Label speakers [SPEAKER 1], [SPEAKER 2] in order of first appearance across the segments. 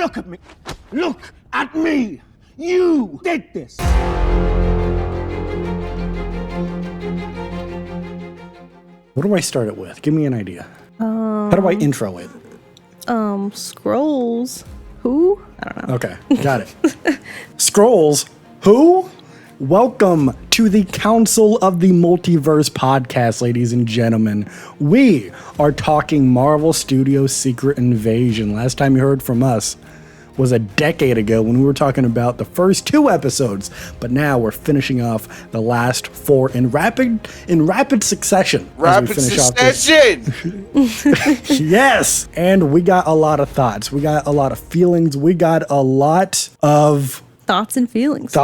[SPEAKER 1] Look at me. Look at me. You did this.
[SPEAKER 2] What do I start it with? Give me an idea. How do I intro it?
[SPEAKER 3] Skrulls. Who? I don't know.
[SPEAKER 2] Okay, got it. Skrulls. Who? Welcome to the Council of the Multiverse podcast, ladies and gentlemen. We are talking Marvel Studios' Secret Invasion. Last time you heard from us was a decade ago when we were talking about the first 2 episodes, but now we're finishing off the last 4 in rapid succession.
[SPEAKER 4] Rapid succession!
[SPEAKER 2] Yes! And we got a lot of thoughts. We got a lot of feelings. We got a lot of
[SPEAKER 3] Thoughts and feelings.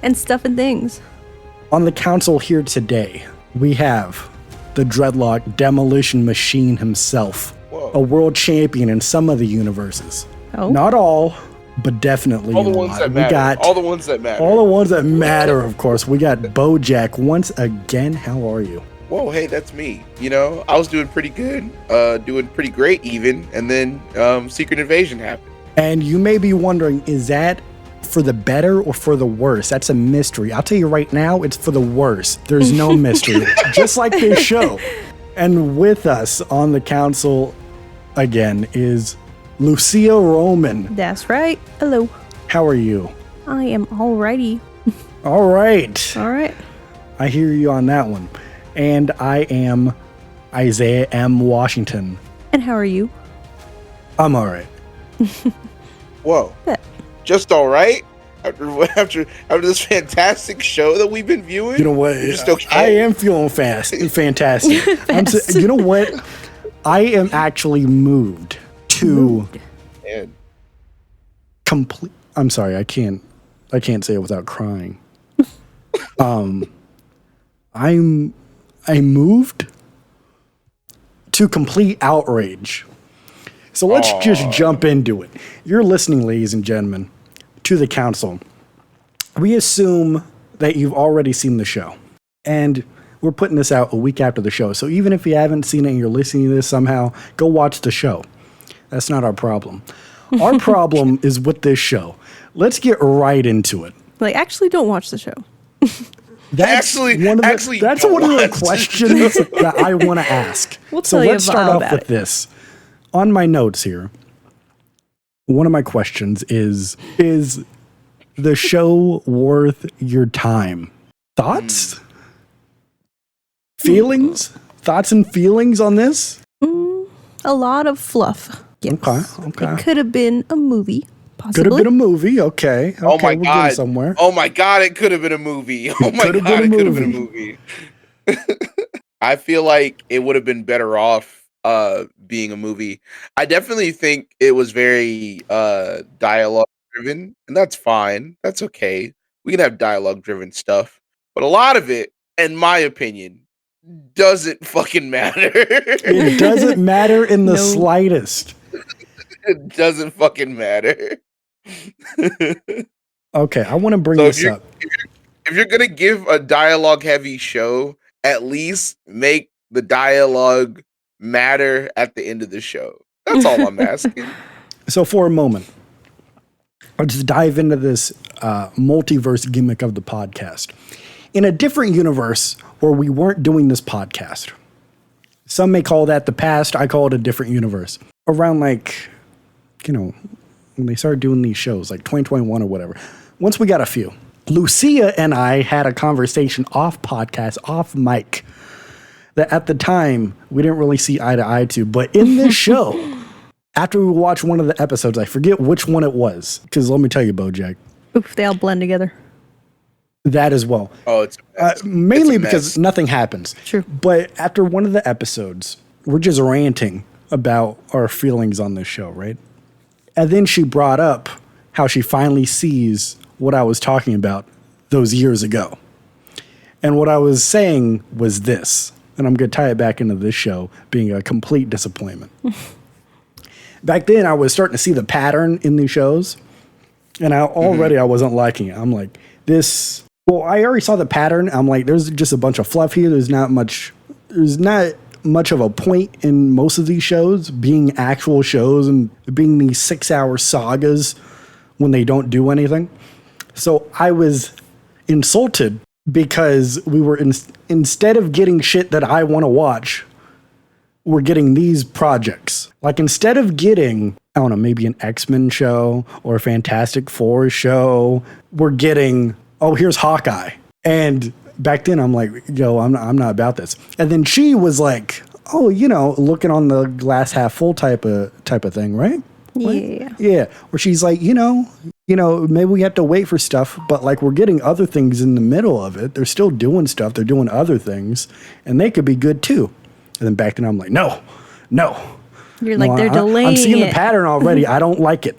[SPEAKER 2] And
[SPEAKER 3] stuff and things.
[SPEAKER 2] On the council here today, we have the Dreadlock Demolition Machine himself.
[SPEAKER 4] Whoa.
[SPEAKER 2] A world champion in some of the universes.
[SPEAKER 3] Oh.
[SPEAKER 2] Not all, but definitely
[SPEAKER 4] all the
[SPEAKER 2] in a
[SPEAKER 4] ones
[SPEAKER 2] lot.
[SPEAKER 4] that matter. All the ones that matter.
[SPEAKER 2] All the ones that matter, of course. We got Bojack once again. How are you?
[SPEAKER 4] Whoa, hey, that's me. You know, I was doing pretty good, doing pretty great even, and then Secret Invasion happened.
[SPEAKER 2] And you may be wondering, is that for the better or for the worse? That's a mystery. I'll tell you right now, it's for the worse. There's no mystery, just like this show. And with us on the council again is Lucia Roman.
[SPEAKER 3] That's right. Hello.
[SPEAKER 2] How are you?
[SPEAKER 3] I am alrighty.
[SPEAKER 2] All right.
[SPEAKER 3] All right.
[SPEAKER 2] I hear you on that one. And I am Isaiah M. Washington.
[SPEAKER 3] And how are you?
[SPEAKER 2] I'm all right.
[SPEAKER 4] Whoa.
[SPEAKER 3] Yeah.
[SPEAKER 4] Just all right? After this fantastic show that we've been viewing?
[SPEAKER 2] You know what?
[SPEAKER 4] Okay?
[SPEAKER 2] I am feeling fantastic. You know what? I am actually moved to complete. I'm sorry, I can't say it without crying. I moved to complete outrage. So let's just jump into it. You're listening, ladies and gentlemen, to the council. We assume that you've already seen the show. And we're putting this out a week after the show. So even if you haven't seen it and you're listening to this somehow, go watch the show. That's not our problem. Our problem is with this show. Let's get right into it.
[SPEAKER 3] Like, actually, don't watch the show.
[SPEAKER 2] That's one of the questions that I want to ask. So let's start off with this. On my notes here, one of my questions is the show worth your time? Thoughts? Feelings? Thoughts and feelings on this?
[SPEAKER 3] A lot of fluff. Yes.
[SPEAKER 2] Okay.
[SPEAKER 3] It could have been a movie, possibly.
[SPEAKER 2] Could have been a movie, okay.
[SPEAKER 4] Oh my
[SPEAKER 2] we're
[SPEAKER 4] God.
[SPEAKER 2] getting somewhere.
[SPEAKER 4] Oh my God, it could have been a movie. Oh my God, it could have been a movie. I feel like it would have been better off being a movie. I definitely think it was very dialogue driven, and that's fine. That's okay. We can have dialogue driven stuff, but a lot of it, in my opinion, doesn't fucking matter.
[SPEAKER 2] It doesn't matter in the slightest.
[SPEAKER 4] It doesn't fucking matter.
[SPEAKER 2] Okay, I want to bring this up.
[SPEAKER 4] If you're gonna give a dialogue heavy show, at least make the dialogue matter at the end of the show. That's all I'm asking.
[SPEAKER 2] So for a moment, I'll just dive into this multiverse gimmick of the podcast. In a different universe where we weren't doing this podcast, some may call that the past, I call it a different universe. Around when they started doing these shows, like 2021 or whatever, once we got a few, Lucia and I had a conversation off podcast, off mic, that at the time we didn't really see eye to eye to. But in this show, after we watched one of the episodes, I forget which one it was, because let me tell you, Bojack.
[SPEAKER 3] Oof, they all blend together.
[SPEAKER 2] That as well.
[SPEAKER 4] Oh, it's
[SPEAKER 2] mainly because nothing happens.
[SPEAKER 3] True.
[SPEAKER 2] But after one of the episodes, we're just ranting about our feelings on this show, right? And then she brought up how she finally sees what I was talking about those years ago. And what I was saying was this, and I'm going to tie it back into this show being a complete disappointment. Back then, I was starting to see the pattern in these shows, and I wasn't liking it. I'm like, I already saw the pattern. I'm like, there's just a bunch of fluff here. There's not much of a point in most of these shows being actual shows and being these 6-hour sagas when they don't do anything. So I was insulted because we were instead of getting shit that I want to watch, we're getting these projects. Like instead of getting, I don't know, maybe an X-Men show or a Fantastic Four show, we're getting, oh, here's Hawkeye. And back then I'm like, yo, I'm not about this. And then she was like, oh, you know, looking on the glass half full type of thing, right?
[SPEAKER 3] Yeah.
[SPEAKER 2] Yeah. Where she's like, you know, maybe we have to wait for stuff, but like we're getting other things in the middle of it. They're still doing stuff. They're doing other things and they could be good too. And then back then I'm like, no.
[SPEAKER 3] You're like, they're delaying
[SPEAKER 2] I'm seeing
[SPEAKER 3] it.
[SPEAKER 2] the pattern already. I don't like it.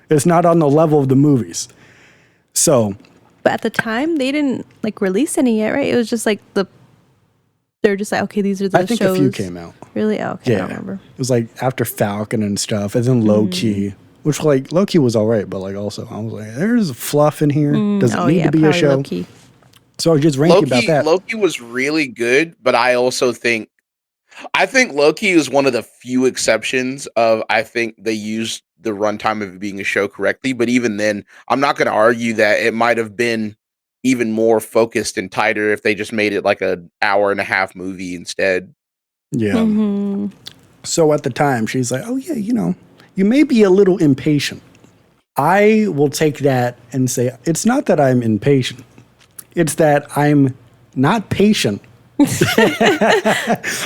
[SPEAKER 2] It's not on the level of the movies. So.
[SPEAKER 3] But at the time, they didn't like release any yet, right? It was just like they're just like, okay, these are the shows.
[SPEAKER 2] I think a few came out.
[SPEAKER 3] Really? Oh, okay,
[SPEAKER 2] Yeah.
[SPEAKER 3] I don't remember.
[SPEAKER 2] It was like after Falcon and stuff, and then Loki, which like Loki was all right, but like also I was like, there's fluff in here. Does it need to be a show?
[SPEAKER 3] Loki.
[SPEAKER 2] So I was just ranting about that.
[SPEAKER 4] Loki was really good, but I also think Loki is one of the few exceptions of I think they used the runtime of it being a show correctly. But even then, I'm not going to argue that it might have been even more focused and tighter if they just made it like an hour-and-a-half movie instead.
[SPEAKER 2] Yeah.
[SPEAKER 3] Mm-hmm.
[SPEAKER 2] So at the time, she's like, oh yeah, you know, you may be a little impatient. I will take that and say, it's not that I'm impatient. It's that I'm not patient.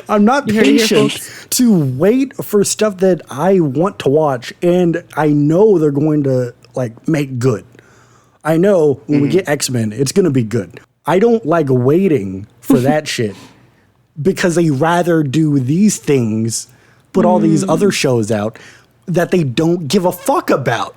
[SPEAKER 2] I'm not patient to wait for stuff that I want to watch and I know they're going to like make good. I know when we get X-Men, it's going to be good. I don't like waiting for that shit because they rather do these things, put all these other shows out that they don't give a fuck about.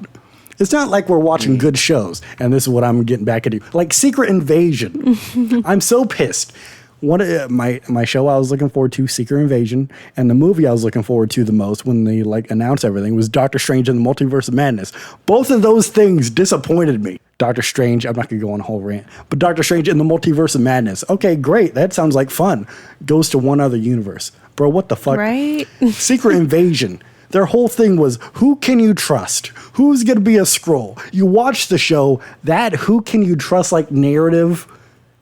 [SPEAKER 2] It's not like we're watching good shows, and this is what I'm getting back at you. Like Secret Invasion. I'm so pissed. One of my show I was looking forward to, Secret Invasion, and the movie I was looking forward to the most when they like announced everything was Doctor Strange and the Multiverse of Madness. Both of those things disappointed me. Doctor Strange, I'm not gonna go on a whole rant, but Doctor Strange and the Multiverse of Madness. Okay, great. That sounds like fun. Goes to one other universe. Bro, what the fuck?
[SPEAKER 3] Right?
[SPEAKER 2] Secret Invasion. Their whole thing was, who can you trust? Who's going to be a Skrull? You watch the show, that who can you trust like narrative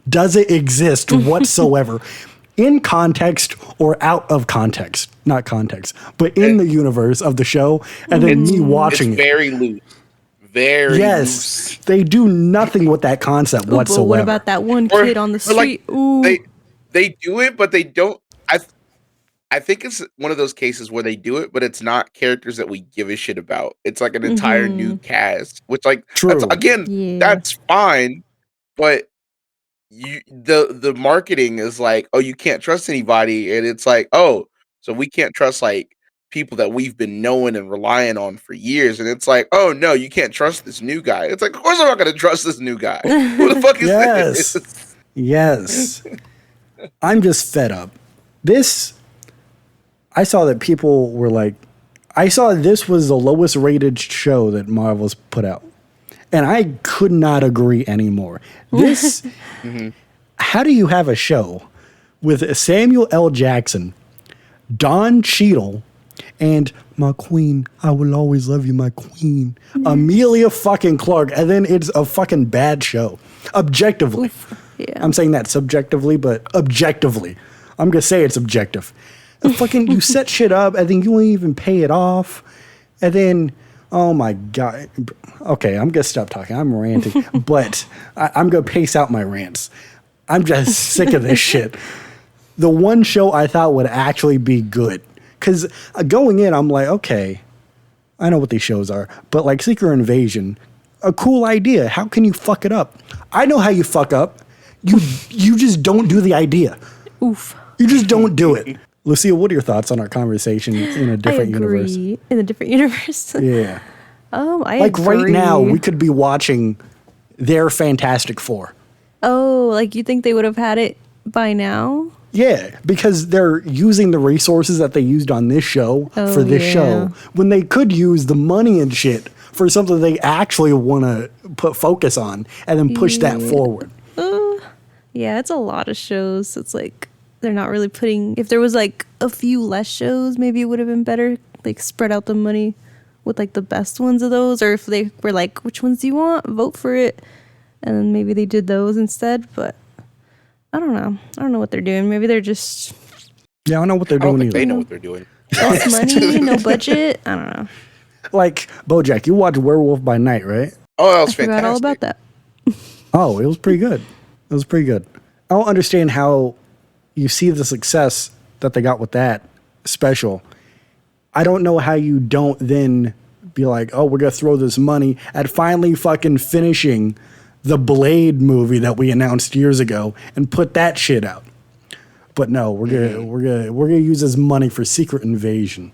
[SPEAKER 2] doesn't exist whatsoever. In context or out of context. Not context, but in the universe of the show. And then me watching
[SPEAKER 4] it's very loose. Very
[SPEAKER 2] loose.
[SPEAKER 4] loose.
[SPEAKER 2] They do nothing with that concept whatsoever.
[SPEAKER 3] But what about that one kid on the street?
[SPEAKER 4] Like, they do it, but they don't. I think it's one of those cases where they do it, but it's not characters that we give a shit about. It's like an entire new cast, which like
[SPEAKER 2] True.
[SPEAKER 4] That's fine, but the marketing is like, oh, you can't trust anybody, and it's like, oh, so we can't trust like people that we've been knowing and relying on for years, and it's like, oh no, you can't trust this new guy. It's like, of course I'm not going to trust this new guy. Who the fuck is this?
[SPEAKER 2] Yes. I'm just fed up. I saw that people were like, I saw this was the lowest rated show that Marvel's put out. And I could not agree anymore. This, how do you have a show with Samuel L. Jackson, Don Cheadle, and my queen, I will always love you, my queen, Amelia fucking Clark, and then it's a fucking bad show. Objectively.
[SPEAKER 3] Yeah.
[SPEAKER 2] I'm saying that subjectively, but objectively. I'm going to say it's objective. Fucking, you set shit up, and then you won't even pay it off. And then, oh my God. Okay, I'm going to stop talking. I'm ranting. But I'm going to pace out my rants. I'm just sick of this shit. The one show I thought would actually be good. Because going in, I'm like, okay, I know what these shows are. But like Secret Invasion, a cool idea. How can you fuck it up? I know how you fuck up. You just don't do the idea.
[SPEAKER 3] Oof.
[SPEAKER 2] You just don't do it. Lucia, what are your thoughts on our conversation in a different universe?
[SPEAKER 3] In a different universe.
[SPEAKER 2] Yeah.
[SPEAKER 3] I
[SPEAKER 2] like
[SPEAKER 3] agree.
[SPEAKER 2] right now, we could be watching their Fantastic Four.
[SPEAKER 3] Oh, like you think they would have had it by now?
[SPEAKER 2] Yeah, because they're using the resources that they used on this show for this show when they could use the money and shit for something they actually want to put focus on and then push that forward.
[SPEAKER 3] Yeah, it's a lot of shows. It's like they're not really putting. If there was like a few less shows, maybe it would have been better. Like spread out the money with like the best ones of those, or if they were like, which ones do you want? Vote for it, and then maybe they did those instead. But I don't know. I don't know what they're doing. Maybe they're just
[SPEAKER 2] Yeah, I don't know what they're
[SPEAKER 4] I don't
[SPEAKER 2] doing
[SPEAKER 4] think
[SPEAKER 2] either.
[SPEAKER 4] they know what they're doing.
[SPEAKER 3] less money, no budget. I don't know.
[SPEAKER 2] Like Bojack, you watched Werewolf by Night, right?
[SPEAKER 4] Oh, that was
[SPEAKER 3] I forgot
[SPEAKER 4] fantastic.
[SPEAKER 3] all about that.
[SPEAKER 2] Oh, it was pretty good. It was pretty good. I don't understand how you see the success that they got with that special. I don't know how you don't then be like, oh, we're going to throw this money at finally fucking finishing the Blade movie that we announced years ago and put that shit out. But no, we're gonna use this money for Secret Invasion.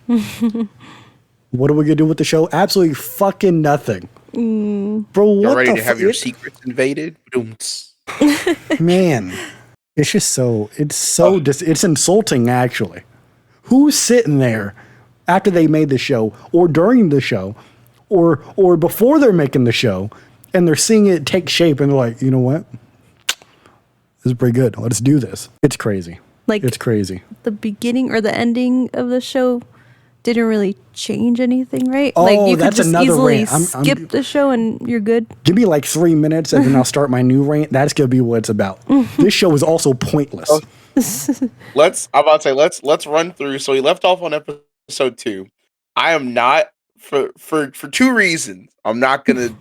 [SPEAKER 2] What are we gonna do with the show? Absolutely fucking nothing. Bro, what
[SPEAKER 4] You're ready
[SPEAKER 2] the
[SPEAKER 4] to have your secrets invaded? Boomts.
[SPEAKER 2] Man, it's just it's insulting actually. Who's sitting there after they made the show or during the show or before they're making the show and they're seeing it take shape and they're like, you know what? This is pretty good. Let's do this. It's crazy.
[SPEAKER 3] Like
[SPEAKER 2] It's crazy.
[SPEAKER 3] the beginning or the ending of the show didn't really change anything, right?
[SPEAKER 2] Oh,
[SPEAKER 3] like you could
[SPEAKER 2] that's
[SPEAKER 3] just
[SPEAKER 2] another
[SPEAKER 3] easily
[SPEAKER 2] rant. I'm-
[SPEAKER 3] skip the show and you're good.
[SPEAKER 2] Give me like 3 minutes and then I'll start my new rant. That's gonna be what it's about. This show is also pointless.
[SPEAKER 4] Let's run through. So we left off on episode 2. I am not for 2 reasons. We're not gonna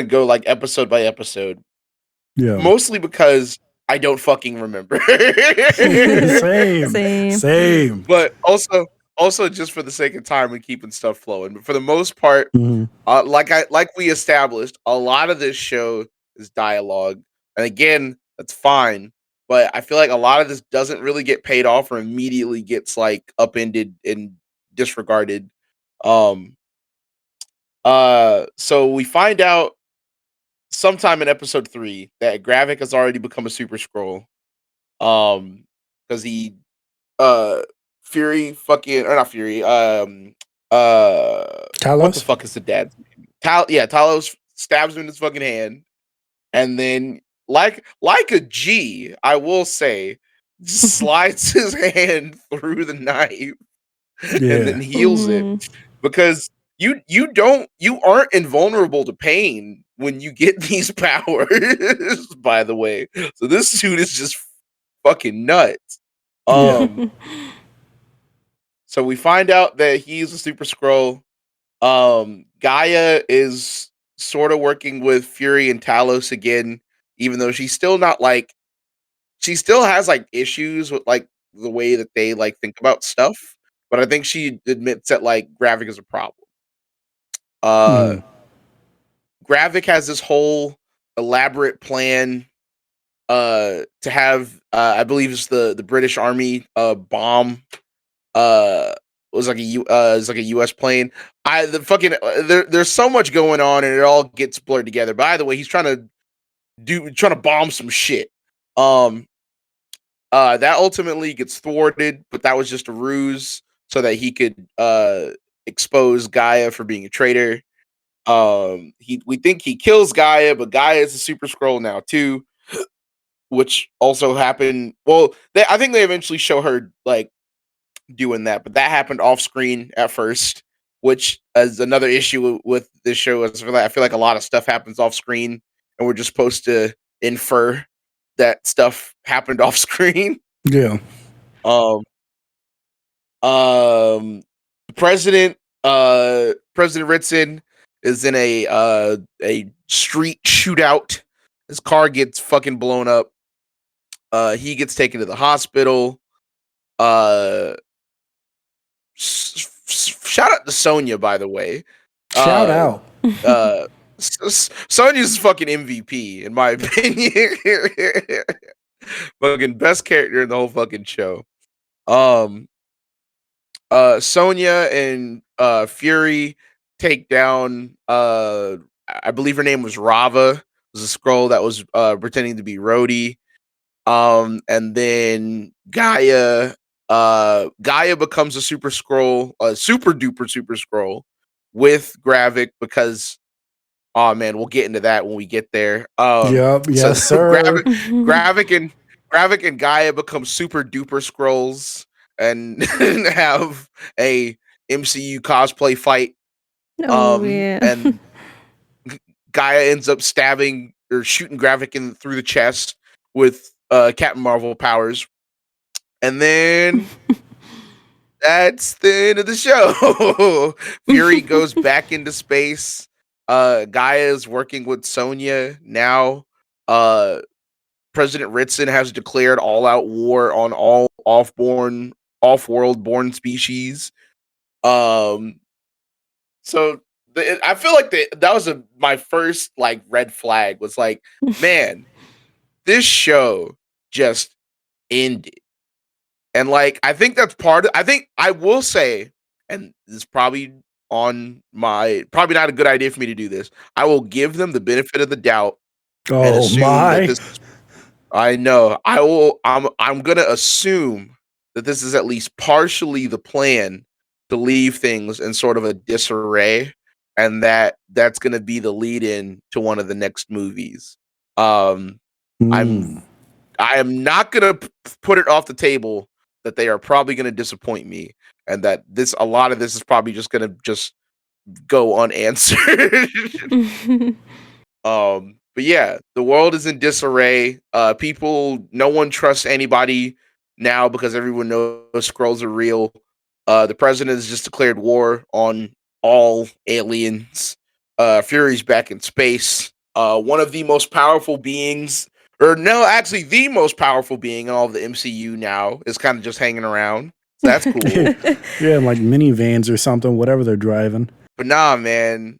[SPEAKER 4] go like episode by episode.
[SPEAKER 2] Yeah.
[SPEAKER 4] Mostly because I don't fucking remember.
[SPEAKER 2] Same.
[SPEAKER 4] But also just for the sake of time and keeping stuff flowing. But for the most part,
[SPEAKER 2] Mhm.
[SPEAKER 4] like we established, a lot of this show is dialogue. And again, that's fine. But I feel like a lot of this doesn't really get paid off or immediately gets like upended and disregarded. So we find out sometime in episode 3 that Gravik has already become a super Skrull. Because he Fury fucking or not Fury, what the
[SPEAKER 2] Talos?
[SPEAKER 4] fuck is the dad's name? Talos stabs him in his fucking hand, and then like a G, I will say, slides his hand through the knife and then heals it. Because you aren't invulnerable to pain when you get these powers, by the way. So this suit is just fucking nuts. So we find out that he's a super Skrull. Gaia is sort of working with Fury and Talos again, even though she's still not like she still has like issues with like the way that they like think about stuff. But I think she admits that like Gravik is a problem. Gravik has this whole elaborate plan to have I believe it's the British Army bomb was like a US plane. There's so much going on and it all gets blurred together. By the way, he's trying to bomb some shit. That ultimately gets thwarted, but that was just a ruse so that he could expose Gaia for being a traitor. We think he kills Gaia, but Gaia is a super Skrull now too, which also happened. Well, I think they eventually show her like doing that, but that happened off screen at first, which is another issue with this show. I feel like a lot of stuff happens off screen, and we're just supposed to infer that stuff happened off screen.
[SPEAKER 2] Yeah.
[SPEAKER 4] President Ritson is in a street shootout. His car gets fucking blown up. He gets taken to the hospital. Shout out to Sonya, by the way.
[SPEAKER 2] Shout out.
[SPEAKER 4] Sonya's fucking MVP, in my opinion. Fucking best character in the whole fucking show. Sonya and Fury take down I believe her name was Rava. It was a Skrull that was pretending to be Rhodey. And then Gaia becomes a super Skrull, a super duper super Skrull with Gravik because oh man, we'll get into that when we get there.
[SPEAKER 2] Yep, yes, sir.
[SPEAKER 4] Gravik Gravik and Gaia become super duper Skrulls and have a MCU cosplay fight.
[SPEAKER 3] Oh yeah.
[SPEAKER 4] And Gaia ends up stabbing or shooting Gravik through the chest with Captain Marvel powers. And then that's the end of the show. Fury goes back into space. Gaia is working with Sonya now. President Ritson has declared all-out war on all off-world born species. So I feel like that was my first like red flag was like, man, this show just ended. And like I think that's I think I will say, and this is probably probably not a good idea for me to do this. I will give them the benefit of the doubt and
[SPEAKER 2] Oh
[SPEAKER 4] assume that
[SPEAKER 2] my.
[SPEAKER 4] this I know. I'm gonna assume that this is at least partially the plan to leave things in sort of a disarray, and that's gonna be the lead in to one of the next movies. Um,
[SPEAKER 2] Mm.
[SPEAKER 4] I am not gonna put it off the table that they are probably gonna disappoint me, and that a lot of this is probably just gonna go unanswered. But yeah, the world is in disarray. No one trusts anybody now because everyone knows Skrulls are real. The president has just declared war on all aliens. Fury's back in space. One of the most powerful beings, or no, actually the most powerful being in all of the MCU now is kind of just hanging around. So that's cool.
[SPEAKER 2] Yeah, like minivans or something, whatever they're driving.
[SPEAKER 4] But nah, man.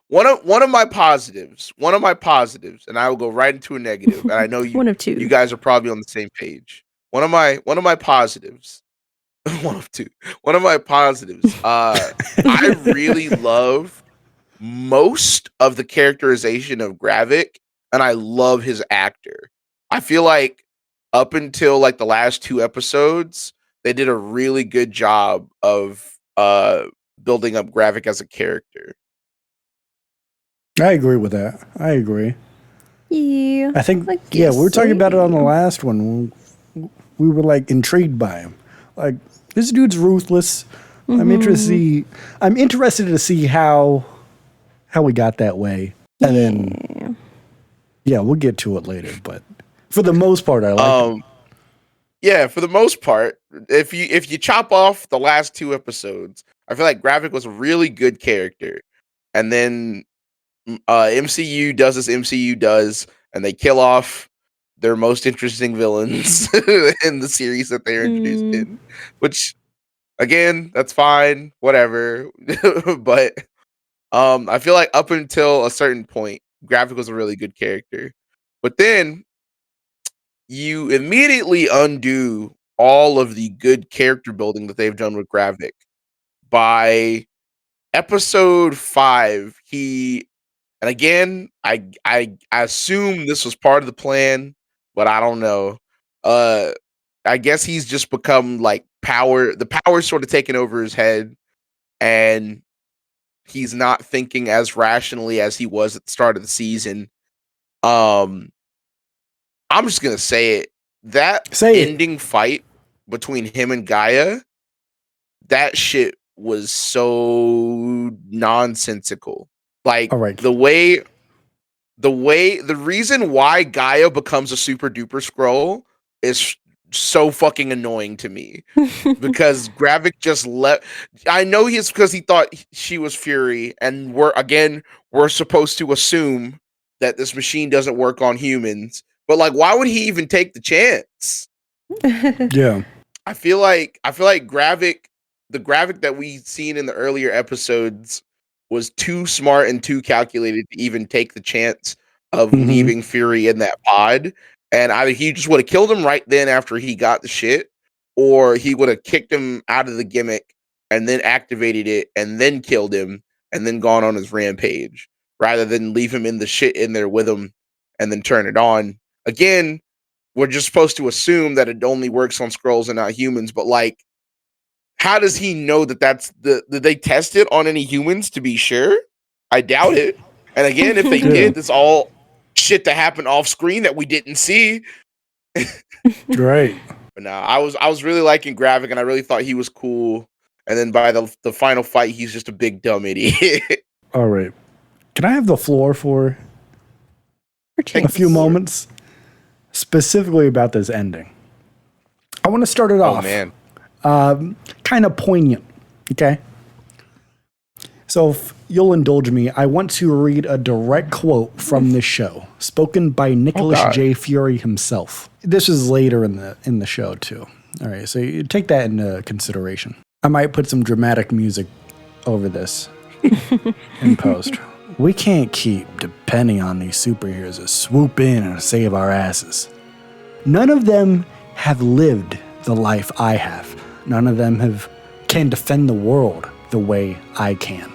[SPEAKER 4] One of my positives, and I will go right into a negative. And I know
[SPEAKER 3] One of two.
[SPEAKER 4] you guys are probably on the same page. One of my positives, one of two. One of my positives. I really love most of the characterization of Gravik, and I love his actor. I feel like up until like the last 2 episodes, they did a really good job of building up Gravik as a character.
[SPEAKER 2] I agree with that. I agree.
[SPEAKER 3] Yeah.
[SPEAKER 2] I think,
[SPEAKER 3] I
[SPEAKER 2] yeah, we were
[SPEAKER 3] guess
[SPEAKER 2] talking
[SPEAKER 3] so,
[SPEAKER 2] about it on the
[SPEAKER 3] yeah.
[SPEAKER 2] last one. We were like intrigued by him. Like, this dude's ruthless. I'm interested to see how we got that way. And then, yeah, we'll get to it later. But for the most part, I like it.
[SPEAKER 4] Yeah, for the most part, if you chop off the last 2 episodes, I feel like Gravik was a really good character. And then MCU does as MCU does, and they kill off their most interesting villains in the series that they're introduced in. Which, again, that's fine, whatever. But I feel like up until a certain point, Gravik was a really good character. But then you immediately undo all of the good character building that they've done with Gravik. By episode 5, and again, I assume this was part of the plan, but I don't know. I guess he's just become like the power sort of taken over his head, and he's not thinking as rationally as he was at the start of the season. I'm just gonna say it. That ending fight between him and Gaia, that shit was so nonsensical. Like the reason why Gaia becomes a super duper Skrull is so fucking annoying to me. Because Gravik just I know it's because he thought she was Fury, and we're supposed to assume that this machine doesn't work on humans. But like, why would he even take the chance?
[SPEAKER 2] Yeah.
[SPEAKER 4] I feel like Gravik, the Gravik that we've seen in the earlier episodes, was too smart and too calculated to even take the chance of leaving Fury in that pod. And either he just would have killed him right then after he got the shit, or he would have kicked him out of the gimmick and then activated it and then killed him and then gone on his rampage, rather than leave him in the shit in there with him and then turn it on. Again, we're just supposed to assume that it only works on Skrulls and not humans, but like, how does he know that did they test it on any humans to be sure? I doubt it. And again, if they did, it's all shit that happened off screen that we didn't see.
[SPEAKER 2] Right.
[SPEAKER 4] But no, I was really liking Gravik, and I really thought he was cool. And then by the final fight, he's just a big dumb idiot.
[SPEAKER 2] All right. Can I have the floor for a few moments? Specifically about this ending. I want to start it off.
[SPEAKER 4] Oh, man.
[SPEAKER 2] Kind of poignant. Okay. So if you'll indulge me, I want to read a direct quote from this show, spoken by Nicholas J. Fury himself. This is later in the show too. All right, so you take that into consideration. I might put some dramatic music over this in post. We can't keep depending on these superheroes to swoop in and save our asses. None of them have lived the life I have. None of them can defend the world the way I can.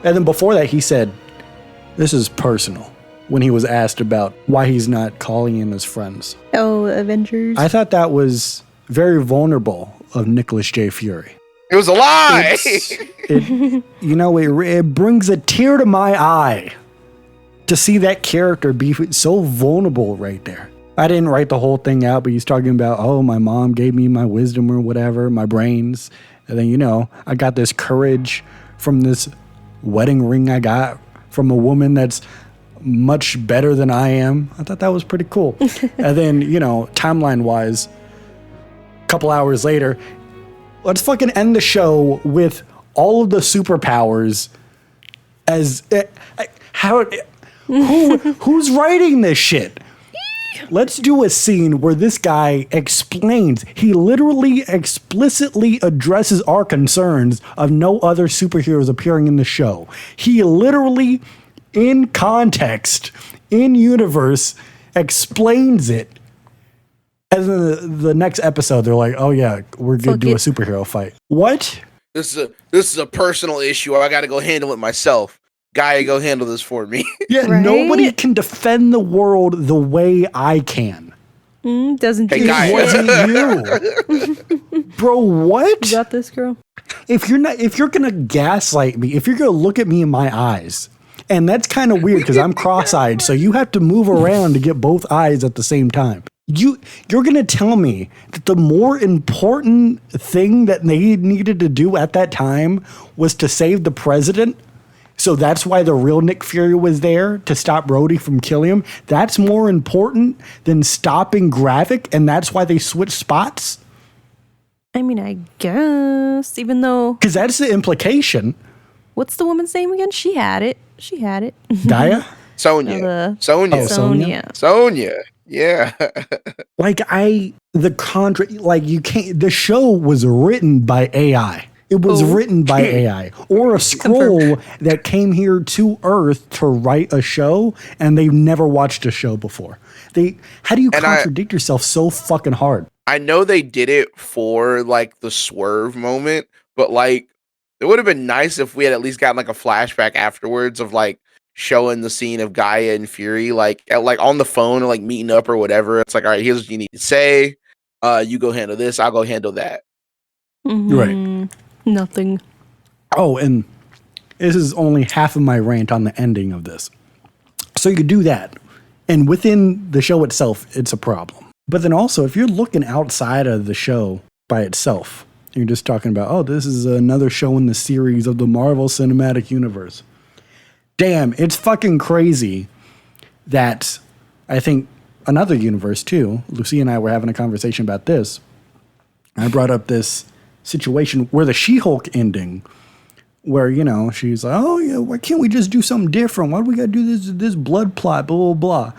[SPEAKER 2] And then before that, he said, this is personal, when he was asked about why he's not calling in his friends.
[SPEAKER 3] Oh, Avengers.
[SPEAKER 2] I thought that was very vulnerable of Nicholas J. Fury.
[SPEAKER 4] It was a lie.
[SPEAKER 2] It brings a tear to my eye to see that character be so vulnerable right there. I didn't write the whole thing out, but he's talking about, oh, my mom gave me my wisdom or whatever, my brains. And then, I got this courage from this wedding ring I got from a woman that's much better than I am. I thought that was pretty cool. And then, timeline-wise, a couple hours later, let's fucking end the show with all of the superpowers as... who's writing this shit? Let's do a scene where this guy explains, he literally explicitly addresses our concerns of no other superheroes appearing in the show. He literally, in context, in universe, explains it. And then the next episode, they're like, oh yeah, we're going to do a superhero fight. What?
[SPEAKER 4] This is a personal issue. I got to go handle it myself. Guy, go handle this for me.
[SPEAKER 2] Yeah, right? Nobody can defend the world the way I can.
[SPEAKER 3] Doesn't
[SPEAKER 4] hey, guy.
[SPEAKER 2] you? Bro, what?
[SPEAKER 3] You got this, girl?
[SPEAKER 2] If you're gonna gaslight me, if you're gonna look at me in my eyes, and that's kind of weird because I'm cross-eyed, so you have to move around to get both eyes at the same time. You're gonna tell me that the more important thing that they needed to do at that time was to save the president? So that's why the real Nick Fury was there, to stop Rhodey from killing him. That's more important than stopping Gravik, and that's why they switched spots?
[SPEAKER 3] I mean, I guess, even though...
[SPEAKER 2] Because that's the implication.
[SPEAKER 3] What's the woman's name again? She had it.
[SPEAKER 2] Gaia?
[SPEAKER 4] Sonya.
[SPEAKER 2] Sonya.
[SPEAKER 4] Yeah.
[SPEAKER 2] The show was written by AI. It was written by AI or a Skrull that came here to Earth to write a show, and they've never watched a show before. How do you contradict yourself so fucking hard?
[SPEAKER 4] I know they did it for the swerve moment, but it would have been nice if we had at least gotten a flashback afterwards of showing the scene of Gaia and Fury on the phone or meeting up or whatever. It's all right, here's what you need to say. You go handle this, I'll go handle that.
[SPEAKER 3] Mm-hmm.
[SPEAKER 2] Right.
[SPEAKER 3] Nothing.
[SPEAKER 2] Oh, and this is only half of my rant on the ending of this. So you do that. And within the show itself, it's a problem. But then also, if you're looking outside of the show by itself, you're just talking about, oh, this is another show in the series of the Marvel Cinematic Universe. Damn, it's fucking crazy that I think another universe too, Lucia and I were having a conversation about this. I brought up this situation where the She-Hulk ending, where, she's like, oh yeah, why can't we just do something different? Why do we gotta do this blood plot, blah, blah, blah.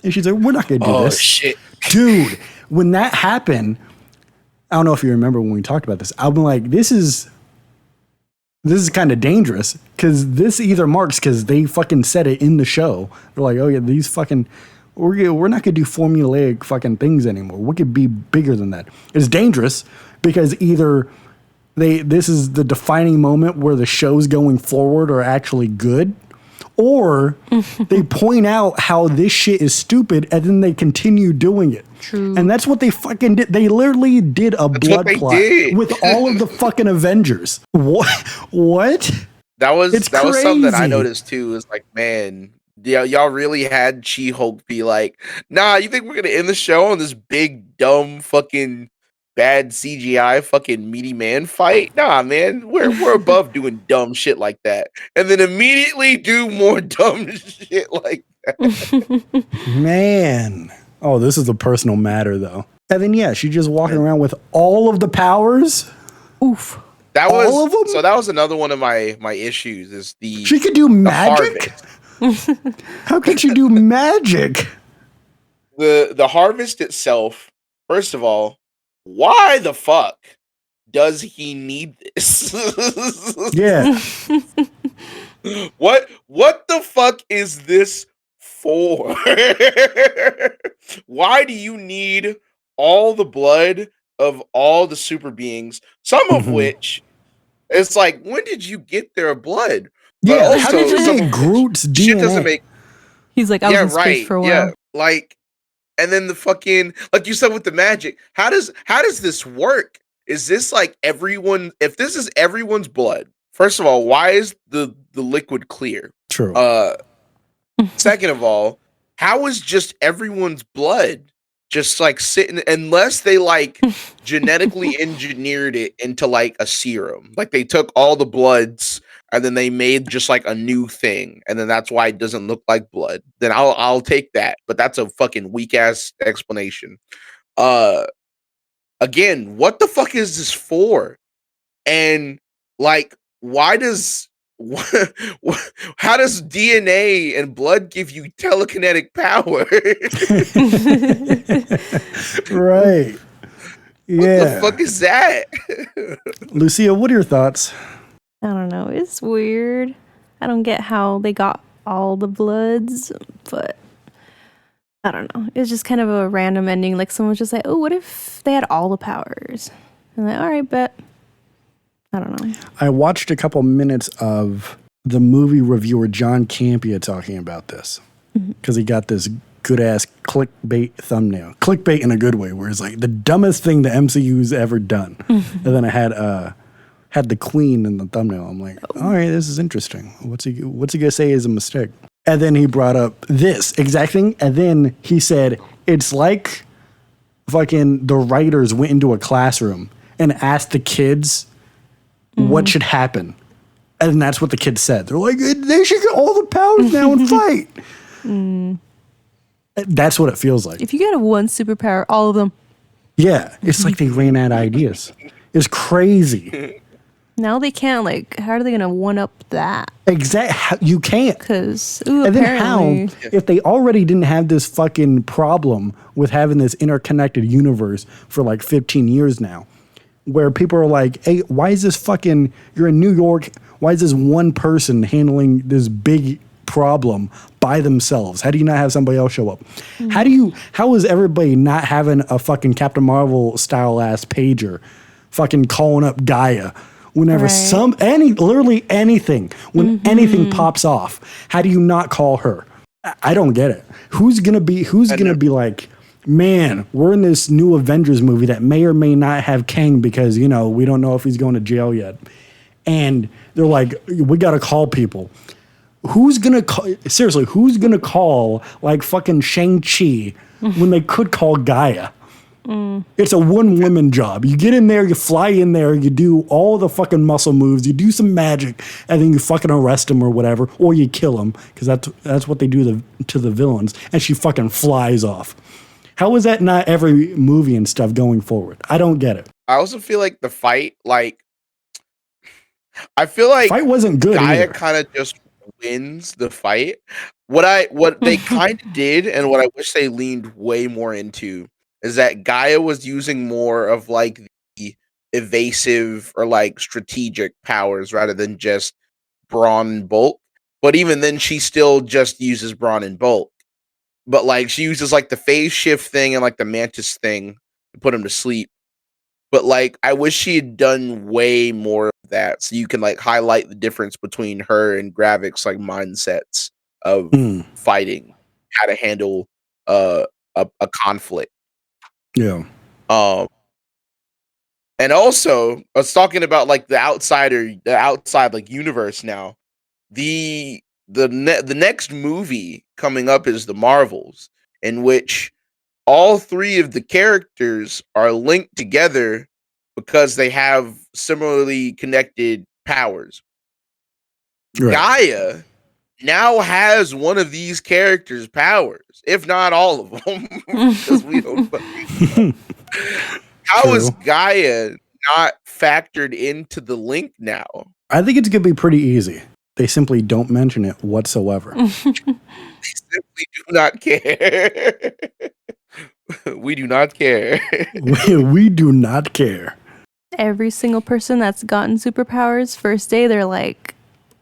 [SPEAKER 2] And she's like, we're not gonna do this.
[SPEAKER 4] Oh, shit.
[SPEAKER 2] Dude, when that happened, I don't know if you remember when we talked about this, I'm like, this is kind of dangerous, because this either marks, because they fucking said it in the show. They're like, oh yeah, these fucking, we're not gonna do formulaic fucking things anymore. We could be bigger than that. It's dangerous, because either this is the defining moment where the shows going forward are actually good, or they point out how this shit is stupid and then they continue doing it.
[SPEAKER 3] True.
[SPEAKER 2] And that's what they fucking did. They literally did a blood plot with all of the fucking Avengers. What?
[SPEAKER 4] That was
[SPEAKER 2] It's
[SPEAKER 4] something that I
[SPEAKER 2] crazy.
[SPEAKER 4] noticed too. Is man, Yeah, y'all really had She-Hulk be like, "Nah, you think we're gonna end the show on this big dumb fucking bad CGI fucking meaty man fight? Nah, man, we're above doing dumb shit like that." And then immediately do more dumb shit like that.
[SPEAKER 2] Man. Oh, this is a personal matter though. And then yeah, she just walking around with all of the powers.
[SPEAKER 3] Oof.
[SPEAKER 4] That
[SPEAKER 2] All of them?
[SPEAKER 4] so that was another one of my issues is
[SPEAKER 2] She could do
[SPEAKER 4] the
[SPEAKER 2] magic?
[SPEAKER 4] harvest.
[SPEAKER 2] How could she do magic?
[SPEAKER 4] The harvest itself, first of all, why the fuck does he need this?
[SPEAKER 2] Yeah.
[SPEAKER 4] What the fuck is this for? Why do you need all the blood of all the super beings, some of which it's like, when did you get their blood? But
[SPEAKER 2] Yeah, how
[SPEAKER 4] also
[SPEAKER 2] did you
[SPEAKER 4] some
[SPEAKER 2] get
[SPEAKER 4] of
[SPEAKER 2] Groot's
[SPEAKER 4] which shit doesn't
[SPEAKER 2] DNA?
[SPEAKER 4] make
[SPEAKER 3] He's like, I was in space for a while.
[SPEAKER 4] yeah, like, and then the fucking, like you said with the magic, how does this work? Is this like everyone? If this is everyone's blood, first of all, why is the liquid clear?
[SPEAKER 2] True.
[SPEAKER 4] Second of all, how is just everyone's blood just like sitting, unless they like genetically engineered it into like a serum, like they took all the bloods and then they made just like a new thing, and then that's why it doesn't look like blood. Then I'll take that, but that's a fucking weak ass explanation. Again, what the fuck is this for? And like, why does how does DNA and blood give you telekinetic power?
[SPEAKER 2] Right.
[SPEAKER 4] What the fuck is that?
[SPEAKER 2] Lucia, what are your thoughts?
[SPEAKER 3] I don't know. It's weird. I don't get how they got all the bloods, but I don't know. It's just kind of a random ending. Like someone was just like, oh, what if they had all the powers? And like, all right, bet. I don't know.
[SPEAKER 2] I watched a couple minutes of the movie reviewer John Campia talking about this because he got this good ass clickbait thumbnail. Clickbait in a good way, where it's like the dumbest thing the MCU's ever done. And then I had the Queen in the thumbnail. I'm like, all right, this is interesting. What's he gonna say is a mistake? And then he brought up this exact thing, and then he said it's like fucking the writers went into a classroom and asked the kids what should happen. And that's what the kids said. They're like, they should get all the powers now and fight. That's what it feels like.
[SPEAKER 3] If you get one superpower, all of them.
[SPEAKER 2] Yeah, it's like they ran out of ideas. It's crazy.
[SPEAKER 3] Now they can't, like, how are they going to one-up that?
[SPEAKER 2] Exactly. You can't.
[SPEAKER 3] Because,
[SPEAKER 2] And then how,
[SPEAKER 3] apparently.
[SPEAKER 2] if they already didn't have this fucking problem with having this interconnected universe for like 15 years now, where people are like, hey, why is this fucking, you're in New York, why is this one person handling this big problem by themselves? How do you not have somebody else show up? How is everybody not having a fucking Captain Marvel style ass pager fucking calling up Gaia whenever literally anything, when anything pops off? How do you not call her? I don't get it. Who's gonna be like, man, we're in this new Avengers movie that may or may not have Kang because, we don't know if he's going to jail yet. And they're like, we got to call people. Who's going to call, seriously, who's going to call like fucking Shang-Chi when they could call Gaia? It's a one-woman job. You get in there, you fly in there, you do all the fucking muscle moves, you do some magic, and then you fucking arrest him or whatever, or you kill him, because that's what they do to the villains, and she fucking flies off. How is that not every movie and stuff going forward? I don't get it.
[SPEAKER 4] I also feel like the fight, I feel like
[SPEAKER 2] Fight wasn't good
[SPEAKER 4] Gaia
[SPEAKER 2] either.
[SPEAKER 4] kind of just wins the fight. What they kind of did, and what I wish they leaned way more into, is that Gaia was using more of like the evasive or like strategic powers rather than just brawn and bulk. But even then, she still just uses brawn and bulk. But like she uses like the phase shift thing and like the mantis thing to put him to sleep. But like I wish she had done way more of that, so you can like highlight the difference between her and Gravik's like mindsets of fighting, how to handle a conflict.
[SPEAKER 2] Yeah.
[SPEAKER 4] And also I was talking about like the outside like universe now. The the next movie coming up is the Marvels, in which all three of the characters are linked together because they have similarly connected powers. Right. Gaia now has one of these characters' powers, if not all of them, because we don't fucking know. How is Gaia not factored into the link now?
[SPEAKER 2] I think it's going to be pretty easy. They simply don't mention it whatsoever.
[SPEAKER 4] They simply do not care. We do not care.
[SPEAKER 2] We do not care.
[SPEAKER 3] Every single person that's gotten superpowers, first day, they're like,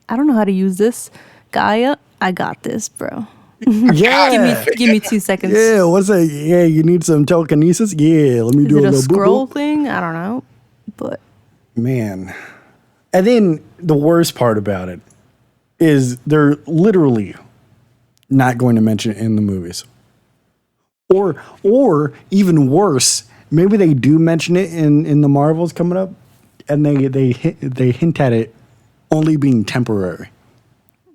[SPEAKER 3] I don't know how to use this. Gaia, I got this, bro.
[SPEAKER 2] Yeah.
[SPEAKER 3] give me 2 seconds.
[SPEAKER 2] Yeah, what's that? Yeah, you need some telekinesis? Yeah, let me do a little
[SPEAKER 3] Skrull thing? I don't know. But
[SPEAKER 2] man. And then the worst part about it is they're literally not going to mention it in the movies. Or even worse, maybe they do mention it in the Marvels coming up, and they hint at it only being temporary.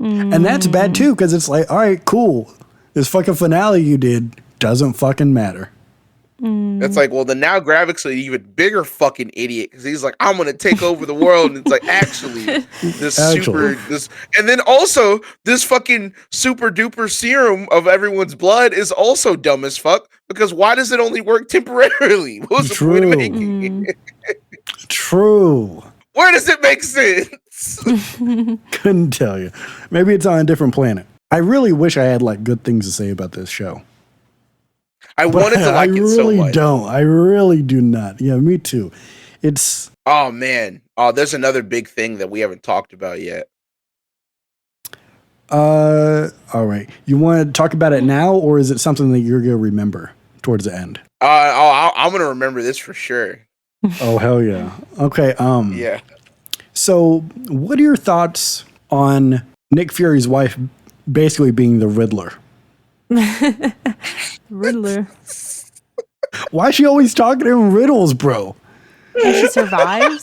[SPEAKER 2] And that's bad too, because it's like, all right, cool. This fucking finale you did doesn't fucking matter.
[SPEAKER 4] It's like, well, then now Gravik's an even bigger fucking idiot because he's like, I'm gonna take over the world, and it's like, and then also this fucking super duper serum of everyone's blood is also dumb as fuck because why does it only work temporarily? What was the point of making it?
[SPEAKER 2] True.
[SPEAKER 4] Where does it make sense?
[SPEAKER 2] Couldn't tell you. Maybe it's on a different planet. I really wish I had like good things to say about this show.
[SPEAKER 4] I wanted to like it so much.
[SPEAKER 2] I really do not. Yeah, me too. It's
[SPEAKER 4] oh man. Oh, there's another big thing that we haven't talked about yet.
[SPEAKER 2] All right. You want to talk about it now, or is it something that you're gonna remember towards the end?
[SPEAKER 4] I'm gonna remember this for sure.
[SPEAKER 2] Oh hell yeah. Okay.
[SPEAKER 4] Yeah.
[SPEAKER 2] So, what are your thoughts on Nick Fury's wife basically being the Riddler?
[SPEAKER 3] Riddler.
[SPEAKER 2] Why is she always talking in riddles, bro?
[SPEAKER 3] And she survives?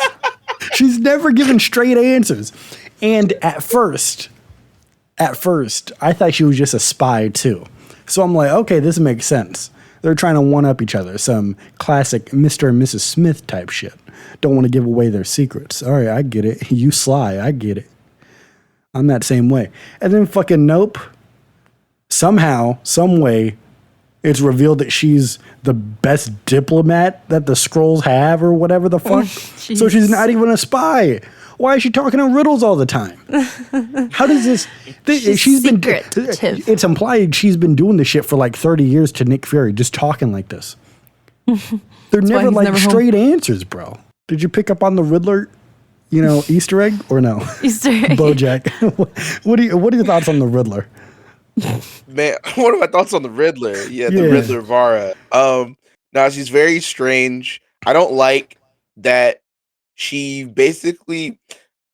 [SPEAKER 2] She's never given straight answers. And at first, I thought she was just a spy too. So I'm like, okay, this makes sense. They're trying to one-up each other. Some classic Mr. and Mrs. Smith type shit. Don't want to give away their secrets. All right, I get it. You sly, I get it. I'm that same way. And then fucking nope. Somehow, some way, it's revealed that she's the best diplomat that the Skrulls have or whatever the fuck. So she's not even a spy. Why is she talking in riddles all the time? How does this... she's been... It's implied she's been doing this shit for like 30 years to Nick Fury, just talking like this. They're never like straight answers, bro. Did you pick up on the Riddler, Easter egg or no?
[SPEAKER 3] Easter egg.
[SPEAKER 2] Bojack. What are your thoughts on the Riddler?
[SPEAKER 4] Man, what are my thoughts on the Riddler? Yeah, the Riddler Vara. Now she's very strange. I don't like that she basically...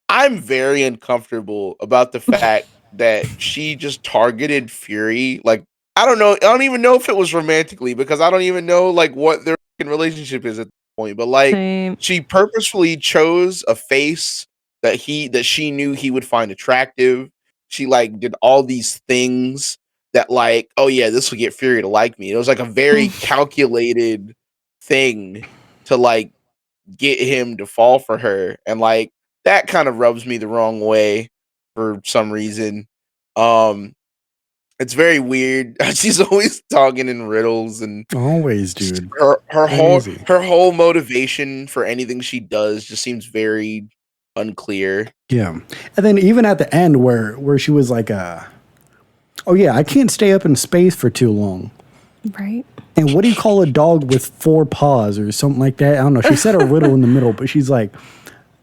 [SPEAKER 4] I'm very uncomfortable about the fact that she just targeted Fury. Like, I don't know. I don't even know if it was romantically because I don't even know like what their relationship is at this point. But like, she purposefully chose a face that she knew he would find attractive. She like did all these things that like, oh yeah, this will get Fury to like me. It was like a very calculated thing to like get him to fall for her, and like that kind of rubs me the wrong way for some reason. It's very weird. She's always talking in riddles and
[SPEAKER 2] always, dude.
[SPEAKER 4] Her whole motivation for anything she does just seems very unclear.
[SPEAKER 2] Yeah. And then even at the end where she was like oh yeah, I can't stay up in space for too long.
[SPEAKER 3] Right.
[SPEAKER 2] And what do you call a dog with 4 paws or something like that? I don't know. She said a riddle in the middle, but she's like,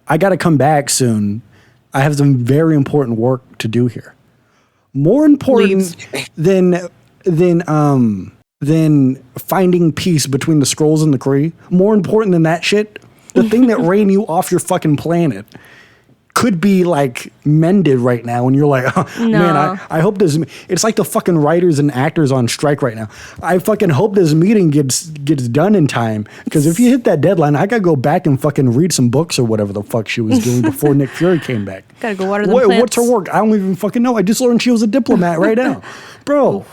[SPEAKER 2] I got to come back soon. I have some very important work to do here. More important than finding peace between the Skrulls and the Kree. More important than that shit. The thing that ran you off your fucking planet. could be like mended right now, and you're like, oh, man, I hope this. It's like the fucking writers and actors on strike right now. I fucking hope this meeting gets done in time, because if you hit that deadline, I gotta go back and fucking read some books or whatever the fuck she was doing before Nick Fury came back.
[SPEAKER 3] Gotta go water the plants.
[SPEAKER 2] What's her work? I don't even fucking know. I just learned she was a diplomat right now, bro.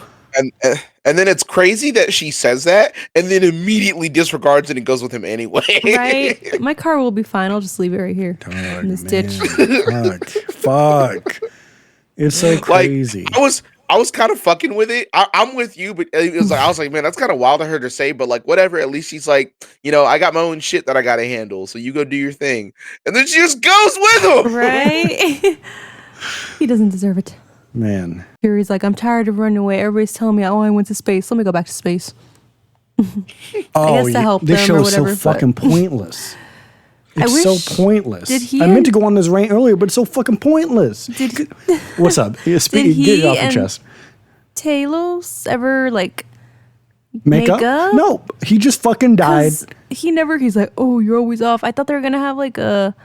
[SPEAKER 4] And then it's crazy that she says that and then immediately disregards it and goes with him anyway.
[SPEAKER 3] Right? My car will be fine. I'll just leave it right here in this ditch.
[SPEAKER 2] Fuck. It's so crazy.
[SPEAKER 4] Like, I was kind of fucking with it. I'm with you, but it was like, I was like, man, that's kind of wild of her to say, but like, whatever. At least she's like, you know, I got my own shit that I got to handle, so you go do your thing. And then she just goes with him.
[SPEAKER 3] Right? He doesn't deserve it.
[SPEAKER 2] Man.
[SPEAKER 3] Fury's like, I'm tired of running away. Everybody's telling me, I went to space. Let me go back to space. I guess to help
[SPEAKER 2] this
[SPEAKER 3] them
[SPEAKER 2] show
[SPEAKER 3] or
[SPEAKER 2] is
[SPEAKER 3] whatever,
[SPEAKER 2] so fucking pointless. It's so pointless.
[SPEAKER 3] Did
[SPEAKER 2] I meant to go on this rant earlier, but it's so fucking pointless. What's up? Get it off your chest.
[SPEAKER 3] Talos ever like
[SPEAKER 2] make up? No, he just fucking died.
[SPEAKER 3] He's like, oh, you're always off. I thought they were gonna have like a,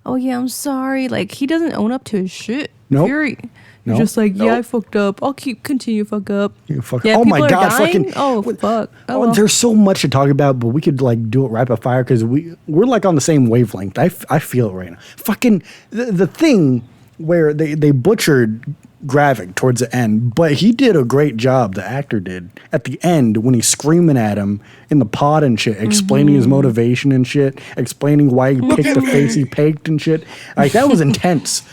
[SPEAKER 3] oh yeah, I'm sorry. Like, he doesn't own up to his shit.
[SPEAKER 2] Nope.
[SPEAKER 3] Fury. You're just like, yeah, I fucked up. I'll continue fuck up. Yeah,
[SPEAKER 2] oh my god,
[SPEAKER 3] fucking. Oh fuck. Oh, well.
[SPEAKER 2] There's so much to talk about, but we could like do it rapid fire because we're like on the same wavelength. I feel it right now. Fucking the thing where they butchered Gravik towards the end, but he did a great job. The actor did at the end when he's screaming at him in the pod and shit, explaining his motivation and shit, explaining why he picked the face he picked and shit. Like, that was intense.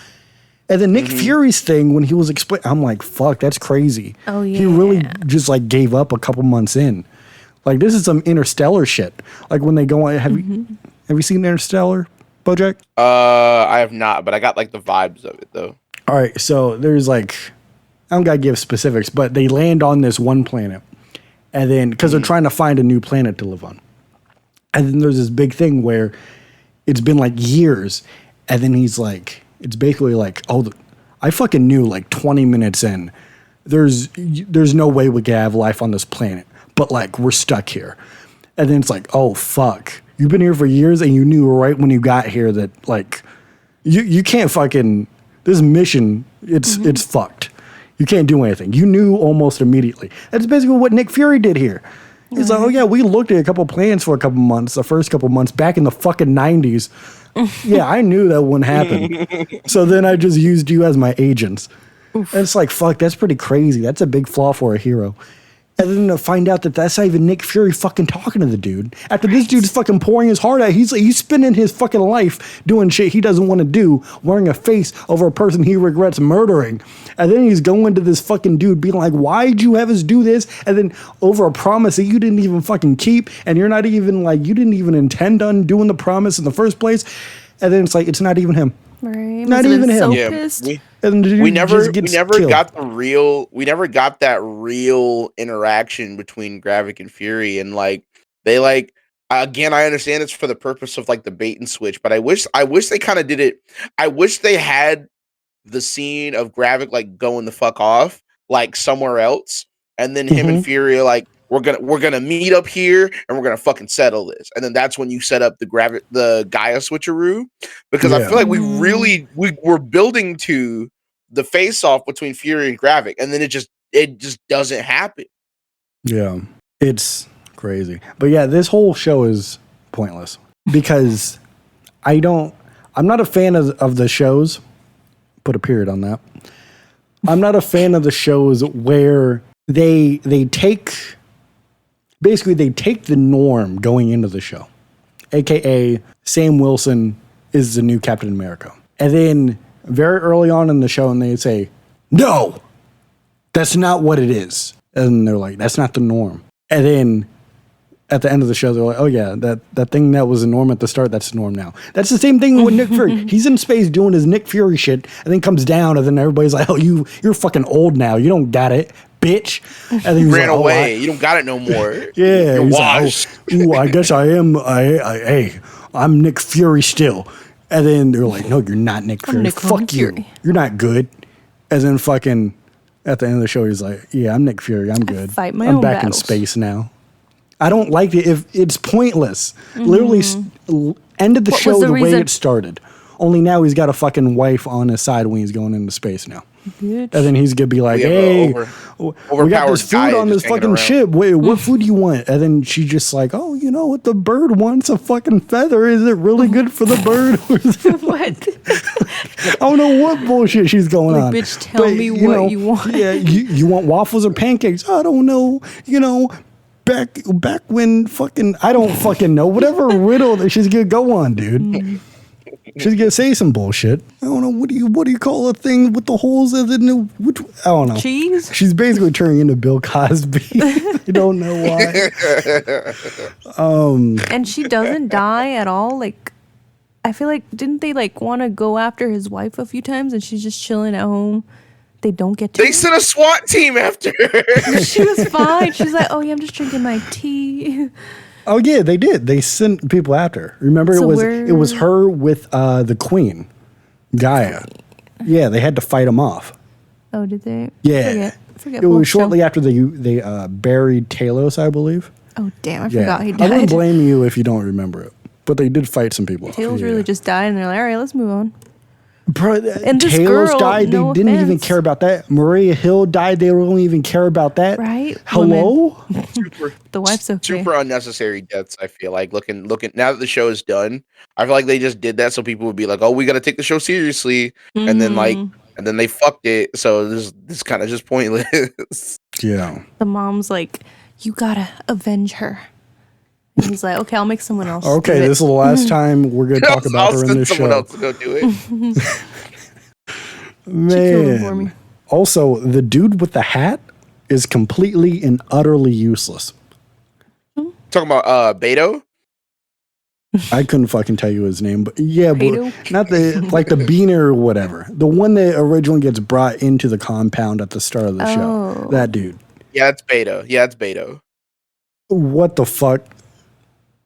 [SPEAKER 2] And then Nick Fury's thing, when he was explaining, I'm like, fuck, that's crazy.
[SPEAKER 3] Oh, yeah.
[SPEAKER 2] He really just like gave up a couple months in. Like, this is some Interstellar shit. Like, when they go on, have you seen Interstellar, Bojack?
[SPEAKER 4] I have not, but I got like the vibes of it though.
[SPEAKER 2] All right, so there's like, I don't gotta give specifics, but they land on this one planet, and then because they're trying to find a new planet to live on, and then there's this big thing where it's been like years, and then he's like, it's basically like, oh, I fucking knew like 20 minutes in, there's no way we could have life on this planet, but like we're stuck here, and then it's like, oh fuck, you've been here for years, and you knew right when you got here that like you can't fucking. This mission, it's fucked. You can't do anything. You knew almost immediately. That's basically what Nick Fury did here. He's like, oh yeah, we looked at a couple plans for a couple months, the first couple months, back in the fucking 90s. Yeah, I knew that wouldn't happen. So then I just used you as my agents. And it's like, fuck, that's pretty crazy. That's a big flaw for a hero. And then to find out that that's not even Nick Fury fucking talking to the dude. After this dude's fucking pouring his heart out, he's spending his fucking life doing shit he doesn't want to do, wearing a face over a person he regrets murdering. And then he's going to this fucking dude being like, why'd you have us do this? And then over a promise that you didn't even fucking keep, and you're not even like, you didn't even intend on doing the promise in the first place. And then it's like, it's not even him.
[SPEAKER 3] Right.
[SPEAKER 2] Not even him.
[SPEAKER 3] So
[SPEAKER 4] Yeah,
[SPEAKER 3] pissed.
[SPEAKER 4] we never
[SPEAKER 2] killed.
[SPEAKER 4] got that real interaction between Gravik and Fury, and like they like again, I understand it's for the purpose of like the bait and switch, but I wish they kind of did it. I wish they had the scene of Gravik like going the fuck off like somewhere else, and then him and Fury are like, we're gonna meet up here and we're gonna fucking settle this, and then that's when you set up the Gaia switcheroo, because I feel like we're building to the face off between Fury and Gravik, and then it just doesn't happen.
[SPEAKER 2] Yeah, it's crazy, but yeah, this whole show is pointless because I'm not a fan of the shows. Put a period on that. I'm not a fan of the shows where they take. Basically, they take the norm going into the show, aka Sam Wilson is the new Captain America. And then very early on in the show, and they say, no, that's not what it is. And they're like, that's not the norm. And then at the end of the show, they're like, oh yeah, that thing that was the norm at the start, that's the norm now. That's the same thing with Nick Fury. He's in space doing his Nick Fury shit, and then comes down, and then everybody's like, oh, you're fucking old now. You don't got it. Bitch. And then he
[SPEAKER 4] ran away. You don't got it no more.
[SPEAKER 2] Yeah. You're washed. Like, oh, I guess I am. Hey, I'm Nick Fury still. And then they're like, no, you're not Nick Fury. Fuck you.
[SPEAKER 3] Fury.
[SPEAKER 2] You're not good. And then fucking at the end of the show, he's like, yeah, I'm Nick Fury. I'm good.
[SPEAKER 3] Fight my
[SPEAKER 2] I'm
[SPEAKER 3] own
[SPEAKER 2] back
[SPEAKER 3] battles.
[SPEAKER 2] in space now. I don't like it if it's pointless. Literally ended the show the way it started. Only now he's got a fucking wife on his side when he's going into space now.
[SPEAKER 3] Bitch.
[SPEAKER 2] And then he's gonna be like, "Hey, we got this food on this fucking ship. Wait, what food do you want?" And then she's just like, "Oh, you know what? The bird wants a fucking feather. Is it really good for the bird?"
[SPEAKER 3] What?
[SPEAKER 2] I don't know what bullshit she's going on.
[SPEAKER 3] Bitch, tell me what you want.
[SPEAKER 2] Yeah, you want waffles or pancakes? I don't know. Back when fucking I don't fucking know. Whatever riddle that she's gonna go on, dude. She's gonna say some bullshit. I don't know. What do you call a thing with the holes in it? I don't know.
[SPEAKER 3] Cheese?
[SPEAKER 2] She's basically turning into Bill Cosby. You don't know why.
[SPEAKER 3] And she doesn't die at all. Like, I feel like, didn't they like want to go after his wife a few times and she's just chilling at home? They don't get to.
[SPEAKER 4] They sent a SWAT team after her.
[SPEAKER 3] She was fine. She's like, "Oh yeah, I'm just drinking my tea."
[SPEAKER 2] Oh yeah, they did. They sent people after her. Remember,
[SPEAKER 3] So
[SPEAKER 2] it was her with the queen, Gaia. Yeah, they had to fight them off.
[SPEAKER 3] Oh, did they?
[SPEAKER 2] Yeah,
[SPEAKER 3] Forget
[SPEAKER 2] it was shortly after they buried Talos, I believe.
[SPEAKER 3] Oh damn, I
[SPEAKER 2] Yeah,
[SPEAKER 3] forgot he
[SPEAKER 2] I
[SPEAKER 3] died.
[SPEAKER 2] wouldn't blame you if you don't remember it, but they did fight some people.
[SPEAKER 3] Tails really just died, and they're like, "All right, let's move on."
[SPEAKER 2] Bro,
[SPEAKER 3] And this
[SPEAKER 2] Talos
[SPEAKER 3] girl,
[SPEAKER 2] died. They
[SPEAKER 3] no
[SPEAKER 2] didn't even
[SPEAKER 3] offense.
[SPEAKER 2] care about that. Maria Hill died. They don't even care about that.
[SPEAKER 3] Right?
[SPEAKER 2] Hello.
[SPEAKER 3] The wife's okay.
[SPEAKER 4] Super unnecessary deaths. I feel like looking now that the show is done, I feel like they just did that so people would be like, "Oh, we got to take the show seriously," and then they fucked it. So this kind of just pointless.
[SPEAKER 2] Yeah.
[SPEAKER 3] The mom's like, "You gotta avenge her." And he's like, "Okay, I'll make someone else."
[SPEAKER 2] Okay, this is the last time we're gonna talk about her in
[SPEAKER 4] send
[SPEAKER 2] this
[SPEAKER 4] someone
[SPEAKER 2] show.
[SPEAKER 4] else to go do it.
[SPEAKER 3] She killed him for me.
[SPEAKER 2] Man. Also, the dude with the hat is completely and utterly useless.
[SPEAKER 4] Talking about Beto.
[SPEAKER 2] I couldn't fucking tell you his name, but yeah,
[SPEAKER 3] Beto?
[SPEAKER 2] but not the like the beaner or whatever. The one that originally gets brought into the compound at the start of the show. That dude.
[SPEAKER 4] Yeah, it's Beto. Yeah, it's Beto.
[SPEAKER 2] What the fuck?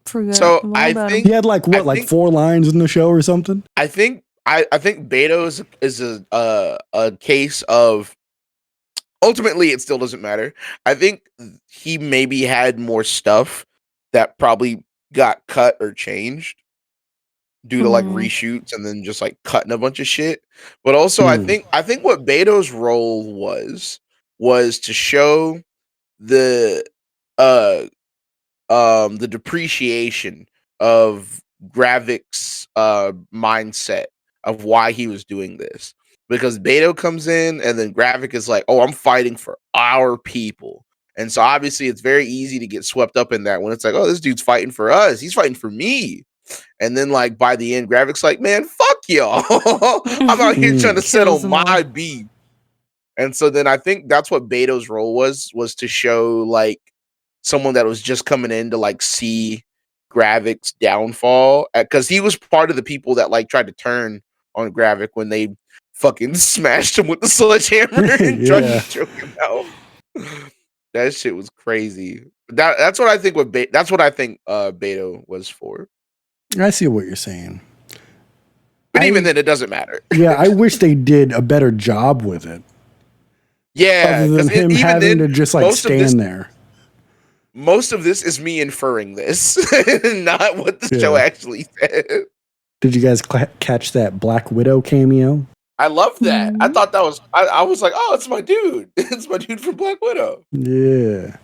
[SPEAKER 3] Forgot
[SPEAKER 4] So
[SPEAKER 3] all
[SPEAKER 4] I
[SPEAKER 3] about
[SPEAKER 2] He
[SPEAKER 3] him.
[SPEAKER 2] had like what, like 4 lines in the show or something?
[SPEAKER 4] I think Beto is a case of ultimately it still doesn't matter. I think he maybe had more stuff that probably got cut or changed due to like reshoots and then just like cutting a bunch of shit. But also I think what Beto's role was to show the depreciation of Gravik's mindset of why he was doing this. Because Beto comes in and then Gravik is like, "Oh, I'm fighting for our people." And so obviously it's very easy to get swept up in that when it's like, "Oh, this dude's fighting for us. He's fighting for me." And then like by the end, Gravik's like, "Man, fuck y'all. I'm out here trying to settle my beef." And so then I think that's what Beto's role was to show like someone that was just coming in to like see Gravik's downfall, because he was part of the people that like tried to turn on Gravik when they fucking smashed him with the sledgehammer and tried to choke him out. That shit was crazy. That's what I think. That's what I think Beto was for.
[SPEAKER 2] I see what you're saying.
[SPEAKER 4] But even then, it doesn't matter.
[SPEAKER 2] Yeah, I wish they did a better job with it.
[SPEAKER 4] Yeah,
[SPEAKER 2] other than him
[SPEAKER 4] even
[SPEAKER 2] having
[SPEAKER 4] then,
[SPEAKER 2] to just like stand there.
[SPEAKER 4] Most of this is me inferring this, not what the show actually said.
[SPEAKER 2] Did you guys catch that Black Widow cameo?
[SPEAKER 4] I love that. I thought that was. I was like, "Oh, it's my dude. It's my dude from Black Widow."
[SPEAKER 2] Yeah,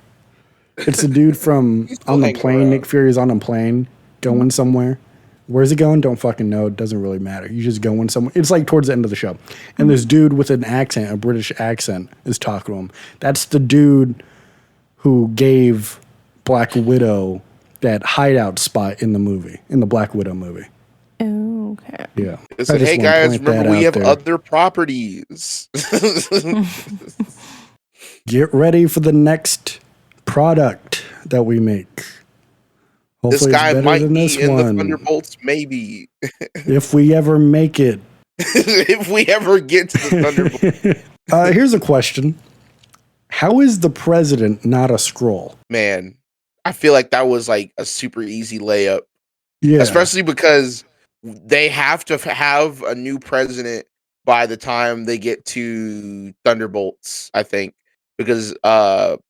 [SPEAKER 2] it's a dude from on the plane.
[SPEAKER 4] around.
[SPEAKER 2] Nick Fury's on a plane going somewhere. Where's he going? Don't fucking know. It doesn't really matter. You just going somewhere. It's like towards the end of the show. And this dude with an accent, a British accent, is talking to him. That's the dude who gave Black Widow that hideout spot in the movie, in the Black Widow movie.
[SPEAKER 3] Oh, okay.
[SPEAKER 2] Yeah.
[SPEAKER 4] It said, "Hey guys, remember we have other properties."
[SPEAKER 2] Get ready for the next product that we make. Hopefully
[SPEAKER 4] This guy
[SPEAKER 2] it's better
[SPEAKER 4] might
[SPEAKER 2] than
[SPEAKER 4] be
[SPEAKER 2] this
[SPEAKER 4] in
[SPEAKER 2] one.
[SPEAKER 4] the Thunderbolts, maybe.
[SPEAKER 2] If we ever make it.
[SPEAKER 4] If we ever get to the Thunderbolts.
[SPEAKER 2] Here's a question. How is the president not a Skrull?
[SPEAKER 4] Man, I feel like that was like a super easy layup.
[SPEAKER 2] Yeah.
[SPEAKER 4] Especially because they have to have a new president by the time they get to Thunderbolts, I think. Because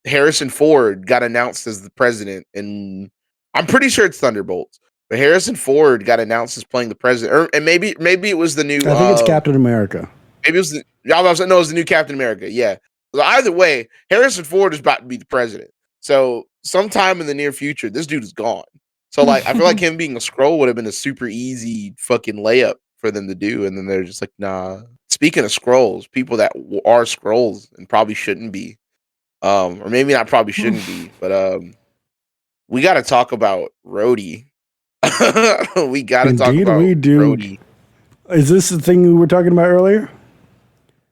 [SPEAKER 4] Harrison Ford got announced as the president, and I'm pretty sure it's Thunderbolts. But Harrison Ford got announced as playing the president, and maybe it was the new.
[SPEAKER 2] I think it's Captain America.
[SPEAKER 4] Maybe it was the. No, it was the new Captain America. Yeah. So either way, Harrison Ford is about to be the president. So sometime in the near future, this dude is gone. So like, I feel like him being a Skrull would have been a super easy fucking layup for them to do, and then they're just like, nah. Speaking of Skrulls, people that are Skrulls and probably shouldn't be, or maybe not probably shouldn't be, but we got to talk about Rhodey. We got to talk about Rhodey.
[SPEAKER 2] Is this the thing we were talking about earlier?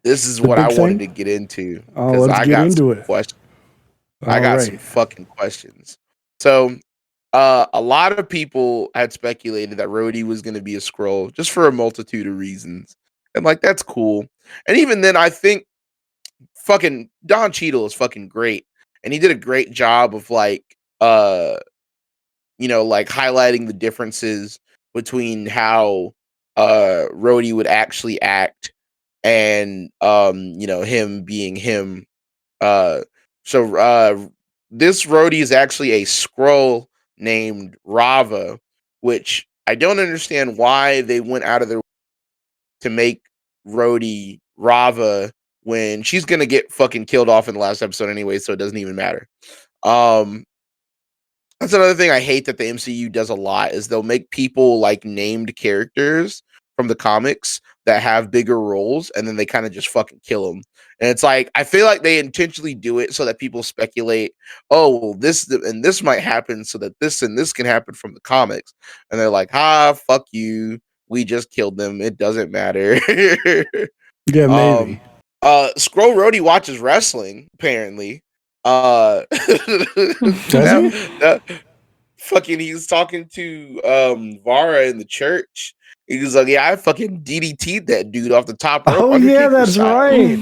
[SPEAKER 4] This is what I wanted to get into.
[SPEAKER 2] Oh, let's get into it.
[SPEAKER 4] I got some fucking questions. So, a lot of people had speculated that Rhodey was going to be a Skrull just for a multitude of reasons. And like, that's cool. And even then, I think fucking Don Cheadle is fucking great. And he did a great job of like, like highlighting the differences between how Rhodey would actually act and him being him. So this Rhodey is actually a Skrull named Rava, which I don't understand why they went out of their way to make Rhodey Rava when she's gonna get fucking killed off in the last episode anyway, so it doesn't even matter. That's another thing I hate that the MCU does a lot is they'll make people like named characters from the comics that have bigger roles, and then they kind of just fucking kill them. And it's like, I feel like they intentionally do it so that people speculate, oh, well, this and this might happen so that this and this can happen from the comics. And they're like, fuck you. We just killed them. It doesn't matter.
[SPEAKER 2] Yeah, maybe.
[SPEAKER 4] Skrull Rhodey watches wrestling, apparently.
[SPEAKER 2] Does he?
[SPEAKER 4] Fucking, he was talking to Vara in the church. He was like, yeah, I fucking DDT'd that dude off the top rope.
[SPEAKER 2] Oh, yeah, that's right.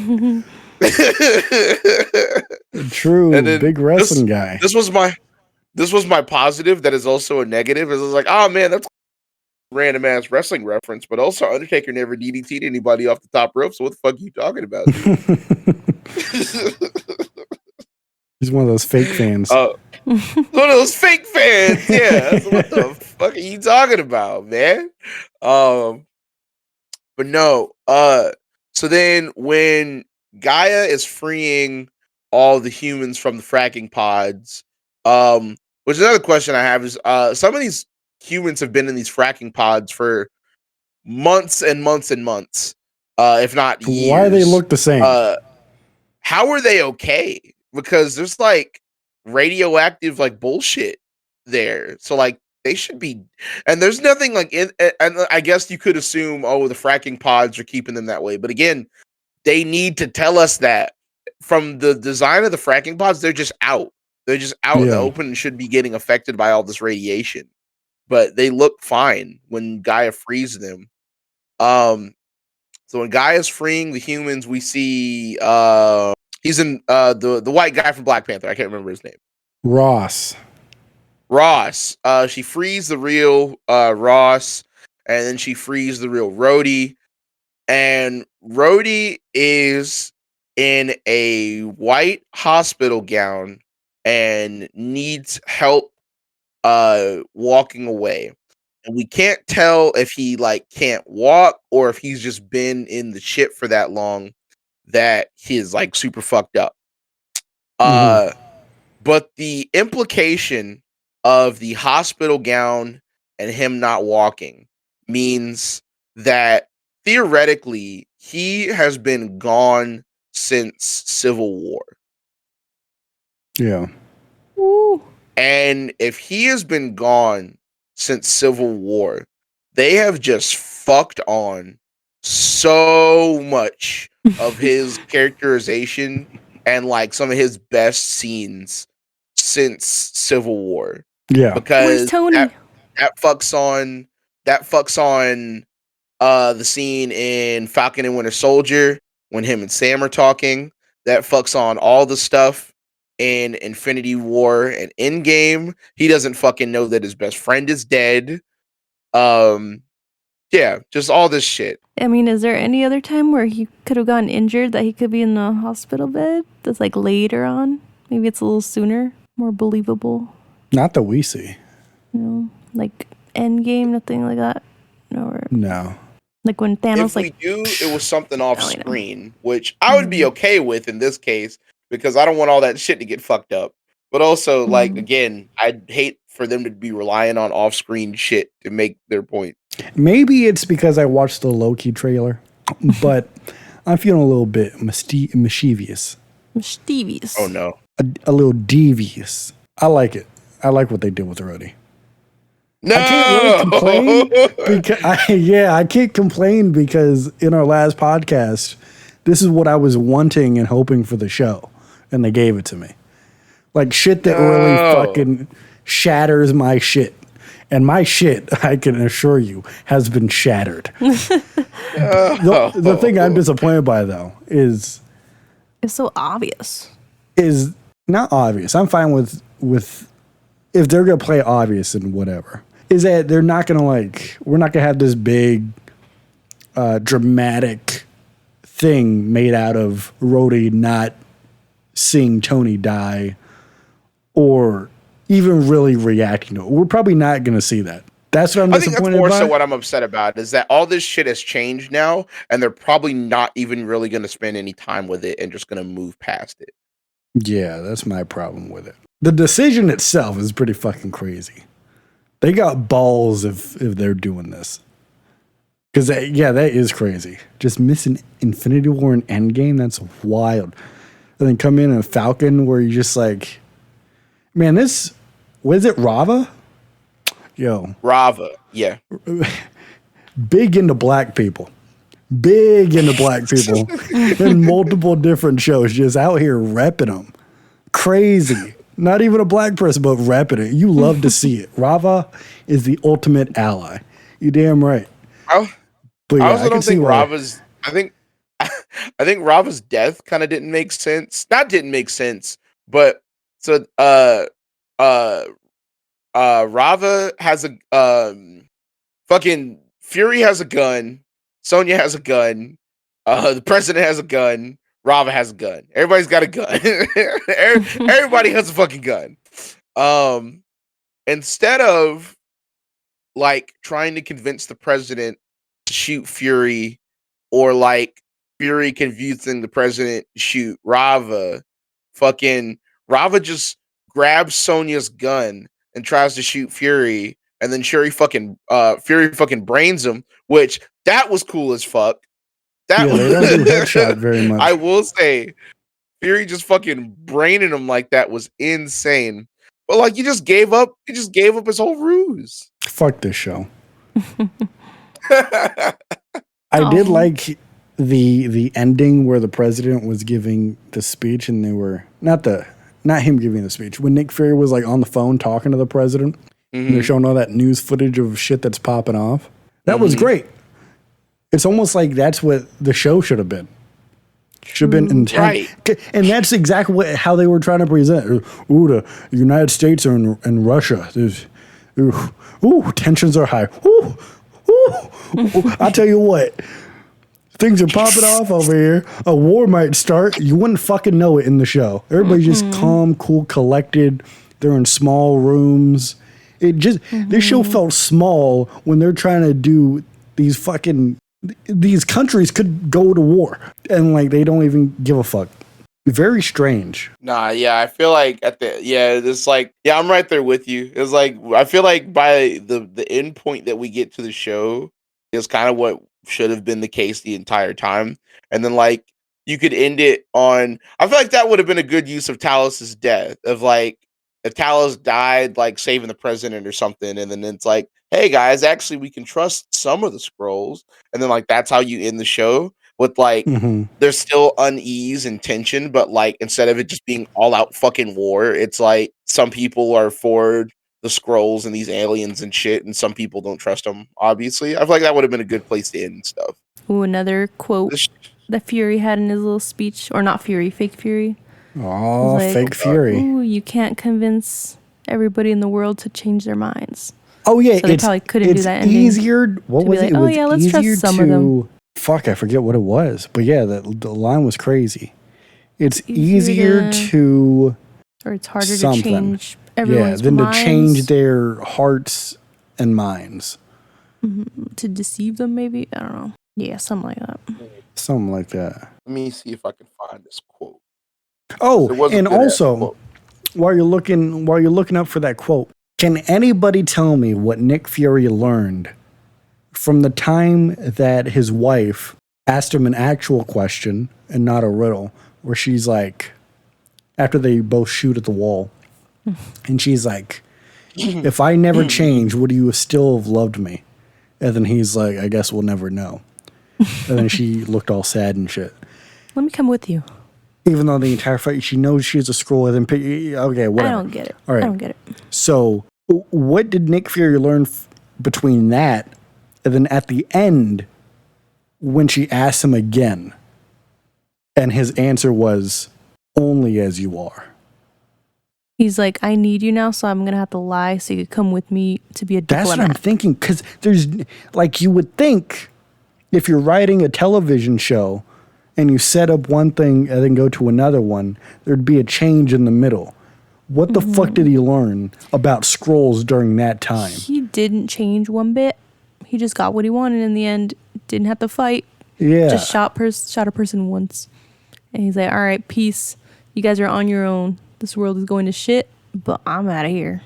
[SPEAKER 2] True.
[SPEAKER 4] And then
[SPEAKER 2] big wrestling guy.
[SPEAKER 4] This was my positive that is also a negative. It was like, oh man, that's a random ass wrestling reference, but also Undertaker never DDT'd anybody off the top rope, so what the fuck are you talking about, dude?
[SPEAKER 2] He's one of those fake fans.
[SPEAKER 4] One of those fake fans. Yeah. What the fuck are you talking about, man? But no. So then when Gaia is freeing all the humans from the fracking pods, which is another question I have is some of these humans have been in these fracking pods for months and months and months, if not years.
[SPEAKER 2] Why do they look the same?
[SPEAKER 4] How are they okay? Because there's like radioactive like bullshit there. So like they should be, and there's nothing like in, and I guess you could assume, oh, the fracking pods are keeping them that way. But again, they need to tell us that from the design of the fracking pods, they're just out. They're just out in the open and should be getting affected by all this radiation. But they look fine when Gaia frees them. So when Gaia's freeing the humans, we see he's in the white guy from Black Panther. I can't remember his name.
[SPEAKER 2] Ross.
[SPEAKER 4] She frees the real Ross, and then she frees the real Rhodey. And Rhodey is in a white hospital gown and needs help walking away. And we can't tell if he like can't walk or if he's just been in the shit for that long that he's like super fucked up. But the implication of the hospital gown and him not walking means that theoretically he has been gone since Civil War.
[SPEAKER 2] Yeah.
[SPEAKER 3] Ooh.
[SPEAKER 4] And if he has been gone since Civil War, they have just fucked on so much of his characterization and like some of his best scenes since Civil War.
[SPEAKER 2] Yeah.
[SPEAKER 4] Because
[SPEAKER 3] where's Tony?
[SPEAKER 4] That fucks on the scene in Falcon and Winter Soldier when him and Sam are talking. That fucks on all the stuff in Infinity War and Endgame. He doesn't fucking know that his best friend is dead. Yeah, just all this shit.
[SPEAKER 3] I mean, is there any other time where he could have gotten injured that he could be in the hospital bed? That's like later on. Maybe it's a little sooner, more believable.
[SPEAKER 2] Not that we see.
[SPEAKER 3] You know, like Endgame, nothing like that?
[SPEAKER 2] No.
[SPEAKER 3] Like when Thanos,
[SPEAKER 4] If we do, it was something off
[SPEAKER 3] Oh, yeah.
[SPEAKER 4] screen, which I would be okay with in this case because I don't want all that shit to get fucked up. But also, like again, I'd hate for them to be relying on off-screen shit to make their point.
[SPEAKER 2] Maybe it's because I watched the Loki trailer, but I'm feeling a little bit mischievous.
[SPEAKER 3] Mischievous.
[SPEAKER 4] Oh no.
[SPEAKER 2] A little devious. I like it. I like what they did with it already.
[SPEAKER 4] No,
[SPEAKER 2] I can't really complain because I can't complain because in our last podcast, this is what I was wanting and hoping for the show, and they gave it to me. Like shit that really fucking shatters my shit, and my shit, I can assure you, has been shattered. The thing I'm disappointed by though is
[SPEAKER 3] it's so obvious.
[SPEAKER 2] Is not obvious. I'm fine with if they're gonna play obvious and whatever. Is that they're not gonna we're not gonna have this big dramatic thing made out of Rhodey not seeing Tony die or even really reacting to it. We're probably not gonna see that. That's what I'm disappointed by. I think that's
[SPEAKER 4] more so what I'm upset about is that all this shit has changed now, and they're probably not even really going to spend any time with it and just going to move past it.
[SPEAKER 2] Yeah, that's my problem with it. The decision itself is pretty fucking crazy. They got balls if they're doing this. Because, that is crazy. Just missing Infinity War and Endgame, that's wild. And then come in a Falcon where you're just like, man, this, what is it, Rava? Yo.
[SPEAKER 4] Rava, yeah.
[SPEAKER 2] Big into black people. Big into black people. In multiple different shows, just out here repping them. Crazy. Not even a black person, but repping it. You love to see it. Rava is the ultimate ally. You damn right.
[SPEAKER 4] But yeah, I also don't think Rava's. I think Rava's death kind of didn't make sense. Not didn't make sense, but so Rava has a fucking Fury has a gun. Sonya has a gun. The president has a gun. Rava has a gun. Everybody's got a gun. Everybody has a fucking gun. Instead of like trying to convince the president to shoot Fury, or like Fury convincing the president to shoot Rava, fucking Rava just grabs Sonya's gun and tries to shoot Fury, and then Fury fucking brains him, which that was cool as fuck. They don't do headshot very much. I will say, Fury just fucking braining him like that was insane. But like, he just gave up his whole ruse.
[SPEAKER 2] Fuck this show. I did like the ending where the president was giving the speech, and they were not him giving the speech, when Nick Fury was like on the phone talking to the president, and they're showing all that news footage of shit that's popping off. That was great. It's almost like that's what the show should have been. Should have been intent. Right. And that's exactly how they were trying to present. Ooh, the United States and Russia. Tensions are high. I tell you what, things are popping off over here. A war might start. You wouldn't fucking know it in the show. Everybody's just calm, cool, collected. They're in small rooms. It just this show felt small when they're trying to do these countries could go to war, and like they don't even give a fuck. Very strange.
[SPEAKER 4] Nah, yeah, I feel like I'm right there with you. It's like I feel like by the end point that we get to the show is kind of what should have been the case the entire time, and then like you could end it on. I feel like that would have been a good use of Talos's death. Of like if Talos died, like saving the president or something, and then it's like, hey guys, actually we can trust some of the Skrulls, and then like that's how you end the show. With like, there's still unease and tension, but like instead of it just being all out fucking war, it's like some people are for the Skrulls and these aliens and shit, and some people don't trust them. Obviously, I feel like that would have been a good place to end stuff.
[SPEAKER 3] Ooh, another quote that Fury had in his little speech, or not Fury, fake Fury.
[SPEAKER 2] Oh, like, fake Fury!
[SPEAKER 3] Ooh, you can't convince everybody in the world to change their minds.
[SPEAKER 2] Oh yeah,
[SPEAKER 3] so they probably couldn't do that.
[SPEAKER 2] It's easier. What was it?
[SPEAKER 3] Oh yeah, let's trust some of them.
[SPEAKER 2] Fuck, I forget what it was. But yeah, the line was crazy. It's easier to...
[SPEAKER 3] Or it's harder to change everyone's
[SPEAKER 2] than
[SPEAKER 3] minds.
[SPEAKER 2] to change their hearts and minds.
[SPEAKER 3] To deceive them, maybe? I don't know. Yeah, something like that.
[SPEAKER 2] Something like that.
[SPEAKER 4] Let me see if I can find this quote.
[SPEAKER 2] Oh,
[SPEAKER 4] It was a
[SPEAKER 2] and
[SPEAKER 4] good-ass
[SPEAKER 2] also,
[SPEAKER 4] quote.
[SPEAKER 2] while you're looking up for that quote, can anybody tell me what Nick Fury learned from the time that his wife asked him an actual question and not a riddle, where she's like, after they both shoot at the wall, and she's like, if I never change, would you still have loved me? And then he's like, I guess we'll never know. And then she looked all sad and shit.
[SPEAKER 3] Let me come with you.
[SPEAKER 2] Even though the entire fight, she knows she's a Skrull. And then, okay, whatever.
[SPEAKER 3] I don't get it.
[SPEAKER 2] All right.
[SPEAKER 3] I don't get it.
[SPEAKER 2] So, what did Nick Fury learn between that and then at the end when she asked him again? And his answer was, only as you are.
[SPEAKER 3] He's like, I need you now, so I'm going to have to lie so you could come with me to be a diplomat.
[SPEAKER 2] That's what I'm thinking. Because there's, like, you would think if you're writing a television show and you set up one thing and then go to another one, there'd be a change in the middle. What the fuck did he learn about Skrulls during that time?
[SPEAKER 3] He didn't change one bit. He just got what he wanted in the end. Didn't have to fight.
[SPEAKER 2] Yeah.
[SPEAKER 3] Just shot a person once. And he's like, all right, peace. You guys are on your own. This world is going to shit, but I'm out of here.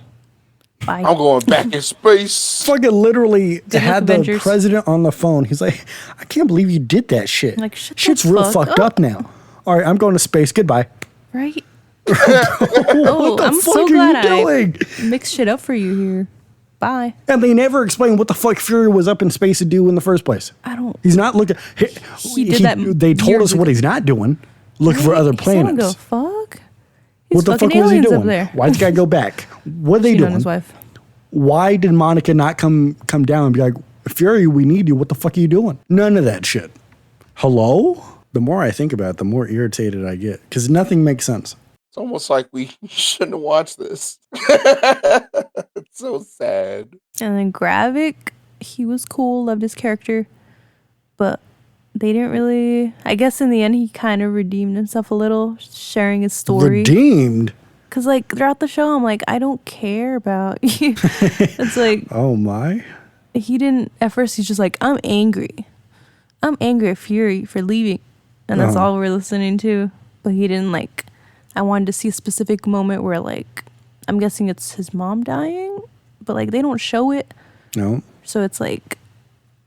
[SPEAKER 3] Bye.
[SPEAKER 4] I'm going back in space.
[SPEAKER 2] Fucking literally had the
[SPEAKER 3] Avengers.
[SPEAKER 2] president on the phone. He's like, I can't believe you did that shit.
[SPEAKER 3] Like, shut the
[SPEAKER 2] Shit's real
[SPEAKER 3] fuck
[SPEAKER 2] fucked up now. All right, I'm going to space. Goodbye.
[SPEAKER 3] Right?
[SPEAKER 2] What the
[SPEAKER 3] I'm
[SPEAKER 2] fuck
[SPEAKER 3] so
[SPEAKER 2] are
[SPEAKER 3] glad
[SPEAKER 2] you doing?
[SPEAKER 3] I mixed shit up for you here. Bye.
[SPEAKER 2] And they never explain what the fuck Fury was up in space to do in the first place.
[SPEAKER 3] I don't.
[SPEAKER 2] He's not looking.
[SPEAKER 3] He did that
[SPEAKER 2] They told
[SPEAKER 3] years
[SPEAKER 2] us what
[SPEAKER 3] ago.
[SPEAKER 2] he's not doing. Look for other planets.
[SPEAKER 3] Go fuck. He's
[SPEAKER 2] What the fuck
[SPEAKER 3] fucking
[SPEAKER 2] was he
[SPEAKER 3] aliens
[SPEAKER 2] doing?
[SPEAKER 3] up there.
[SPEAKER 2] Why'd the guy go back? What are they
[SPEAKER 3] Cheating on
[SPEAKER 2] doing?
[SPEAKER 3] his wife.
[SPEAKER 2] Why did Monica not come down and be like, Fury, we need you. What the fuck are you doing? None of that shit. Hello? The more I think about it, the more irritated I get. Because nothing makes sense.
[SPEAKER 4] It's almost like we shouldn't have watched this. It's so sad.
[SPEAKER 3] And then Gravik, he was cool, loved his character, but they didn't really. I guess in the end, he kind of redeemed himself a little, sharing his story.
[SPEAKER 2] Redeemed?
[SPEAKER 3] Because like throughout the show, I'm like, I don't care about you. It's like
[SPEAKER 2] Oh my.
[SPEAKER 3] he didn't. At first, he's just like, I'm angry. I'm angry at Fury for leaving, and that's all we're listening to. But he didn't like. I wanted to see a specific moment where like, I'm guessing it's his mom dying, but like they don't show it.
[SPEAKER 2] No.
[SPEAKER 3] So it's like,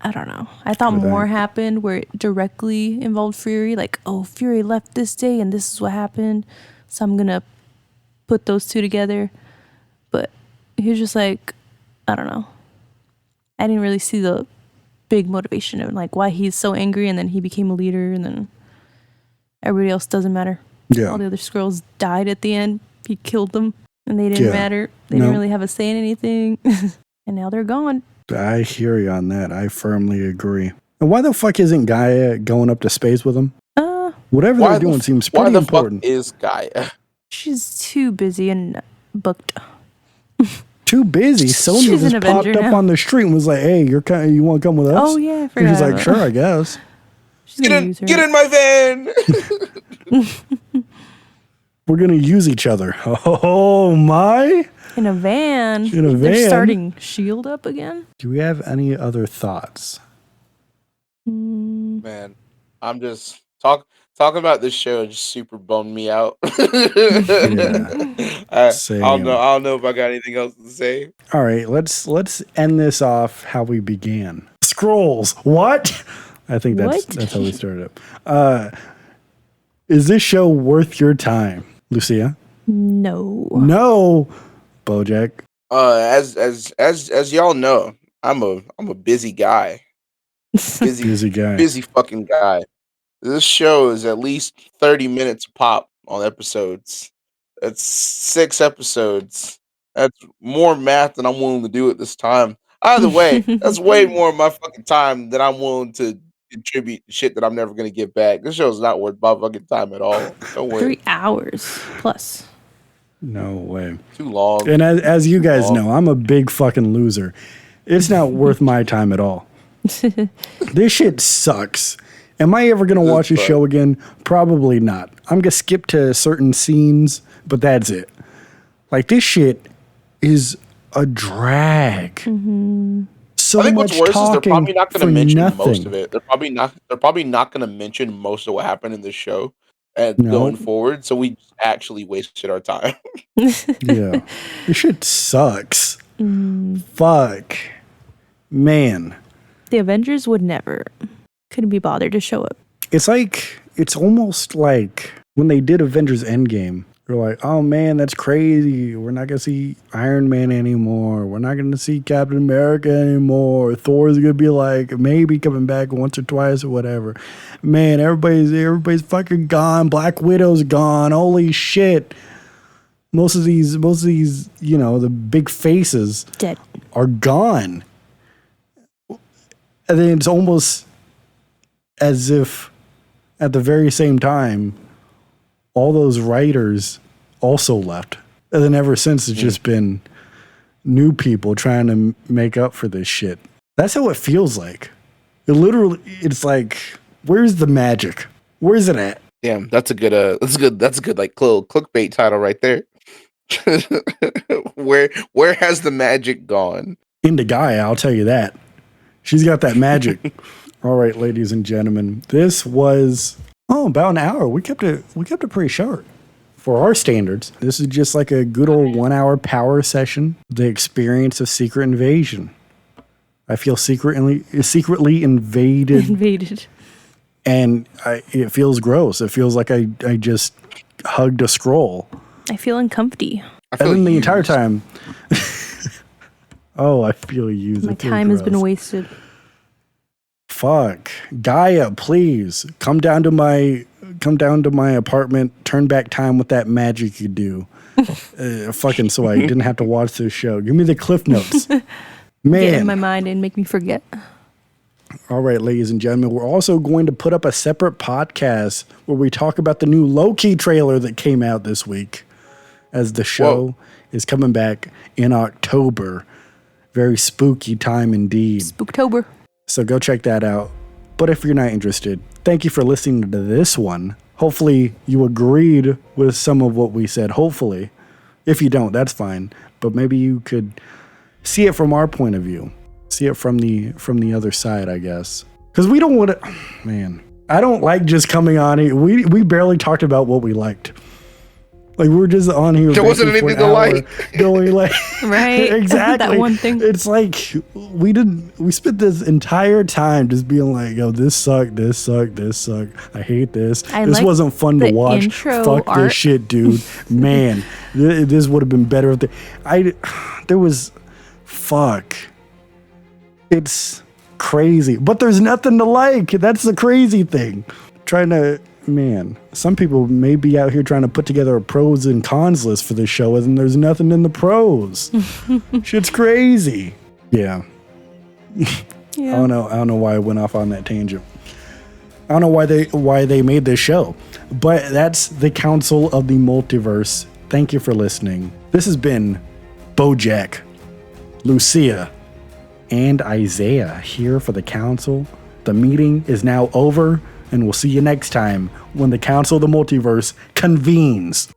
[SPEAKER 3] I don't know. I thought
[SPEAKER 2] Or that.
[SPEAKER 3] more happened where it directly involved Fury. Like, oh, Fury left this day and this is what happened. So I'm going to put those two together. But he was just like, I don't know. I didn't really see the big motivation of like why he's so angry and then he became a leader and then everybody else doesn't matter.
[SPEAKER 2] Yeah.
[SPEAKER 3] All the other Skrulls died at the end. He killed them and they didn't
[SPEAKER 2] Yeah.
[SPEAKER 3] matter. They
[SPEAKER 2] No.
[SPEAKER 3] didn't really have a say in anything. And now they're gone.
[SPEAKER 2] I hear you on that. I firmly agree. And why the fuck isn't Gaia going up to space with him? Whatever they're doing seems
[SPEAKER 4] Why
[SPEAKER 2] pretty
[SPEAKER 4] the
[SPEAKER 2] important.
[SPEAKER 4] fuck is Gaia?
[SPEAKER 3] She's too busy and booked.
[SPEAKER 2] Too busy. Sony
[SPEAKER 3] She's
[SPEAKER 2] just
[SPEAKER 3] an
[SPEAKER 2] popped
[SPEAKER 3] Avenger
[SPEAKER 2] up
[SPEAKER 3] now.
[SPEAKER 2] on the street and was like, "Hey, you want to come with us?"
[SPEAKER 3] Oh yeah, I
[SPEAKER 2] And
[SPEAKER 3] forgot.
[SPEAKER 2] she's like,
[SPEAKER 3] about
[SPEAKER 2] "Sure,
[SPEAKER 3] that.
[SPEAKER 2] I guess."
[SPEAKER 3] She's gonna use her.
[SPEAKER 4] Get in my van.
[SPEAKER 2] We're gonna use each other. Oh my!
[SPEAKER 3] In a van.
[SPEAKER 2] In a
[SPEAKER 3] They're
[SPEAKER 2] van?
[SPEAKER 3] starting Shield up again.
[SPEAKER 2] Do we have any other thoughts?
[SPEAKER 4] Man, I'm just talking about this show just super bummed me out. I
[SPEAKER 2] Same.
[SPEAKER 4] don't know if I got anything else to say.
[SPEAKER 2] All right, let's end this off how we began. Skrulls. What? I think
[SPEAKER 3] What?
[SPEAKER 2] that's how we started it. Is this show worth your time, Lucia?
[SPEAKER 3] No.
[SPEAKER 2] No, Bojack.
[SPEAKER 4] As y'all know, I'm a busy guy.
[SPEAKER 2] Busy guy.
[SPEAKER 4] Busy fucking guy. This show is at least 30 minutes pop on episodes. That's 6 episodes. That's more math than I'm willing to do at this time. Either way, that's way more of my fucking time than I'm willing to contribute to shit that I'm never gonna get back. This show's not worth my fucking time at all. No way.
[SPEAKER 3] 3 hours plus.
[SPEAKER 2] No way.
[SPEAKER 4] Too long.
[SPEAKER 2] And as you guys
[SPEAKER 4] long.
[SPEAKER 2] know, I'm a big fucking loser. It's not worth my time at all. This shit sucks. Am I ever going to watch a show again? Probably not. I'm going to skip to certain scenes, but that's it. Like, this shit is a drag. So
[SPEAKER 4] I think
[SPEAKER 2] much
[SPEAKER 4] what's worse is they're
[SPEAKER 2] talking
[SPEAKER 4] probably not going
[SPEAKER 2] for
[SPEAKER 4] to mention most
[SPEAKER 2] nothing.
[SPEAKER 4] of it. They're probably not going to mention most of what happened in the show and
[SPEAKER 2] No,
[SPEAKER 4] going forward. So we actually wasted our time.
[SPEAKER 2] yeah, this shit sucks. Fuck, man.
[SPEAKER 3] The Avengers would never. Couldn't be bothered to show up.
[SPEAKER 2] It's almost like when they did Avengers Endgame. They're like, oh man, that's crazy. We're not going to see Iron Man anymore. We're not going to see Captain America anymore. Thor's going to be like maybe coming back once or twice or whatever. Man, everybody's fucking gone. Black Widow's gone. Holy shit. Most of these, you know, the big faces
[SPEAKER 3] Dead.
[SPEAKER 2] are gone. And then it's almost as if at the very same time, all those writers also left. And then ever since, it's just been new people trying to make up for this shit. That's how it feels like. It's like, where's the magic? Where's it at?
[SPEAKER 4] Damn, that's a good like little clickbait title right there. Where has the magic gone?
[SPEAKER 2] Into Gaia, I'll tell you that. She's got that magic. All right, ladies and gentlemen, this was about an hour. We kept it pretty short for our standards. This is just like a good old 1 hour power session. The experience of Secret Invasion. I feel secretly invaded. And it feels gross. It feels like I just hugged a Skrull.
[SPEAKER 3] I feel uncomfy.
[SPEAKER 2] And then the entire time, I feel used.
[SPEAKER 3] My time has been wasted.
[SPEAKER 2] Fuck, Gaia, please come down to my apartment. Turn back time with that magic you do. Fucking so I didn't have to watch this show. Give me the cliff notes, man.
[SPEAKER 3] Get in my mind and make me forget.
[SPEAKER 2] All right, ladies and gentlemen, we're also going to put up a separate podcast where we talk about the new Loki trailer that came out this week, as the show is coming back in October. Very spooky time indeed.
[SPEAKER 3] Spooktober.
[SPEAKER 2] So go check that out. But if you're not interested, thank you for listening to this one. Hopefully you agreed with some of what we said. Hopefully. If you don't, that's fine. But maybe you could see it from our point of view. See it from the other side, I guess. Because we don't want to... Man, I don't like just coming on here. We barely talked about what we liked. Like, we're just on here.
[SPEAKER 4] There wasn't anything to like.
[SPEAKER 2] Going like,
[SPEAKER 3] right?
[SPEAKER 2] Exactly.
[SPEAKER 3] That one thing.
[SPEAKER 2] It's like we spent this entire time just being like, yo, this sucked. I hate this. This wasn't fun to watch. Fuck this shit, dude. Man, this would have been better if it's crazy. But there's nothing to like. That's the crazy thing. Some people may be out here trying to put together a pros and cons list for this show, and there's nothing in the pros. Shit's crazy. Yeah. I don't know why I went off on that tangent. I don't know why they made this show, but that's the Council of the Multiverse. Thank you for listening. This has been Bojack, Lucia, and Isaiah here for the Council. The meeting is now over. And we'll see you next time when the Council of the Multiverse convenes.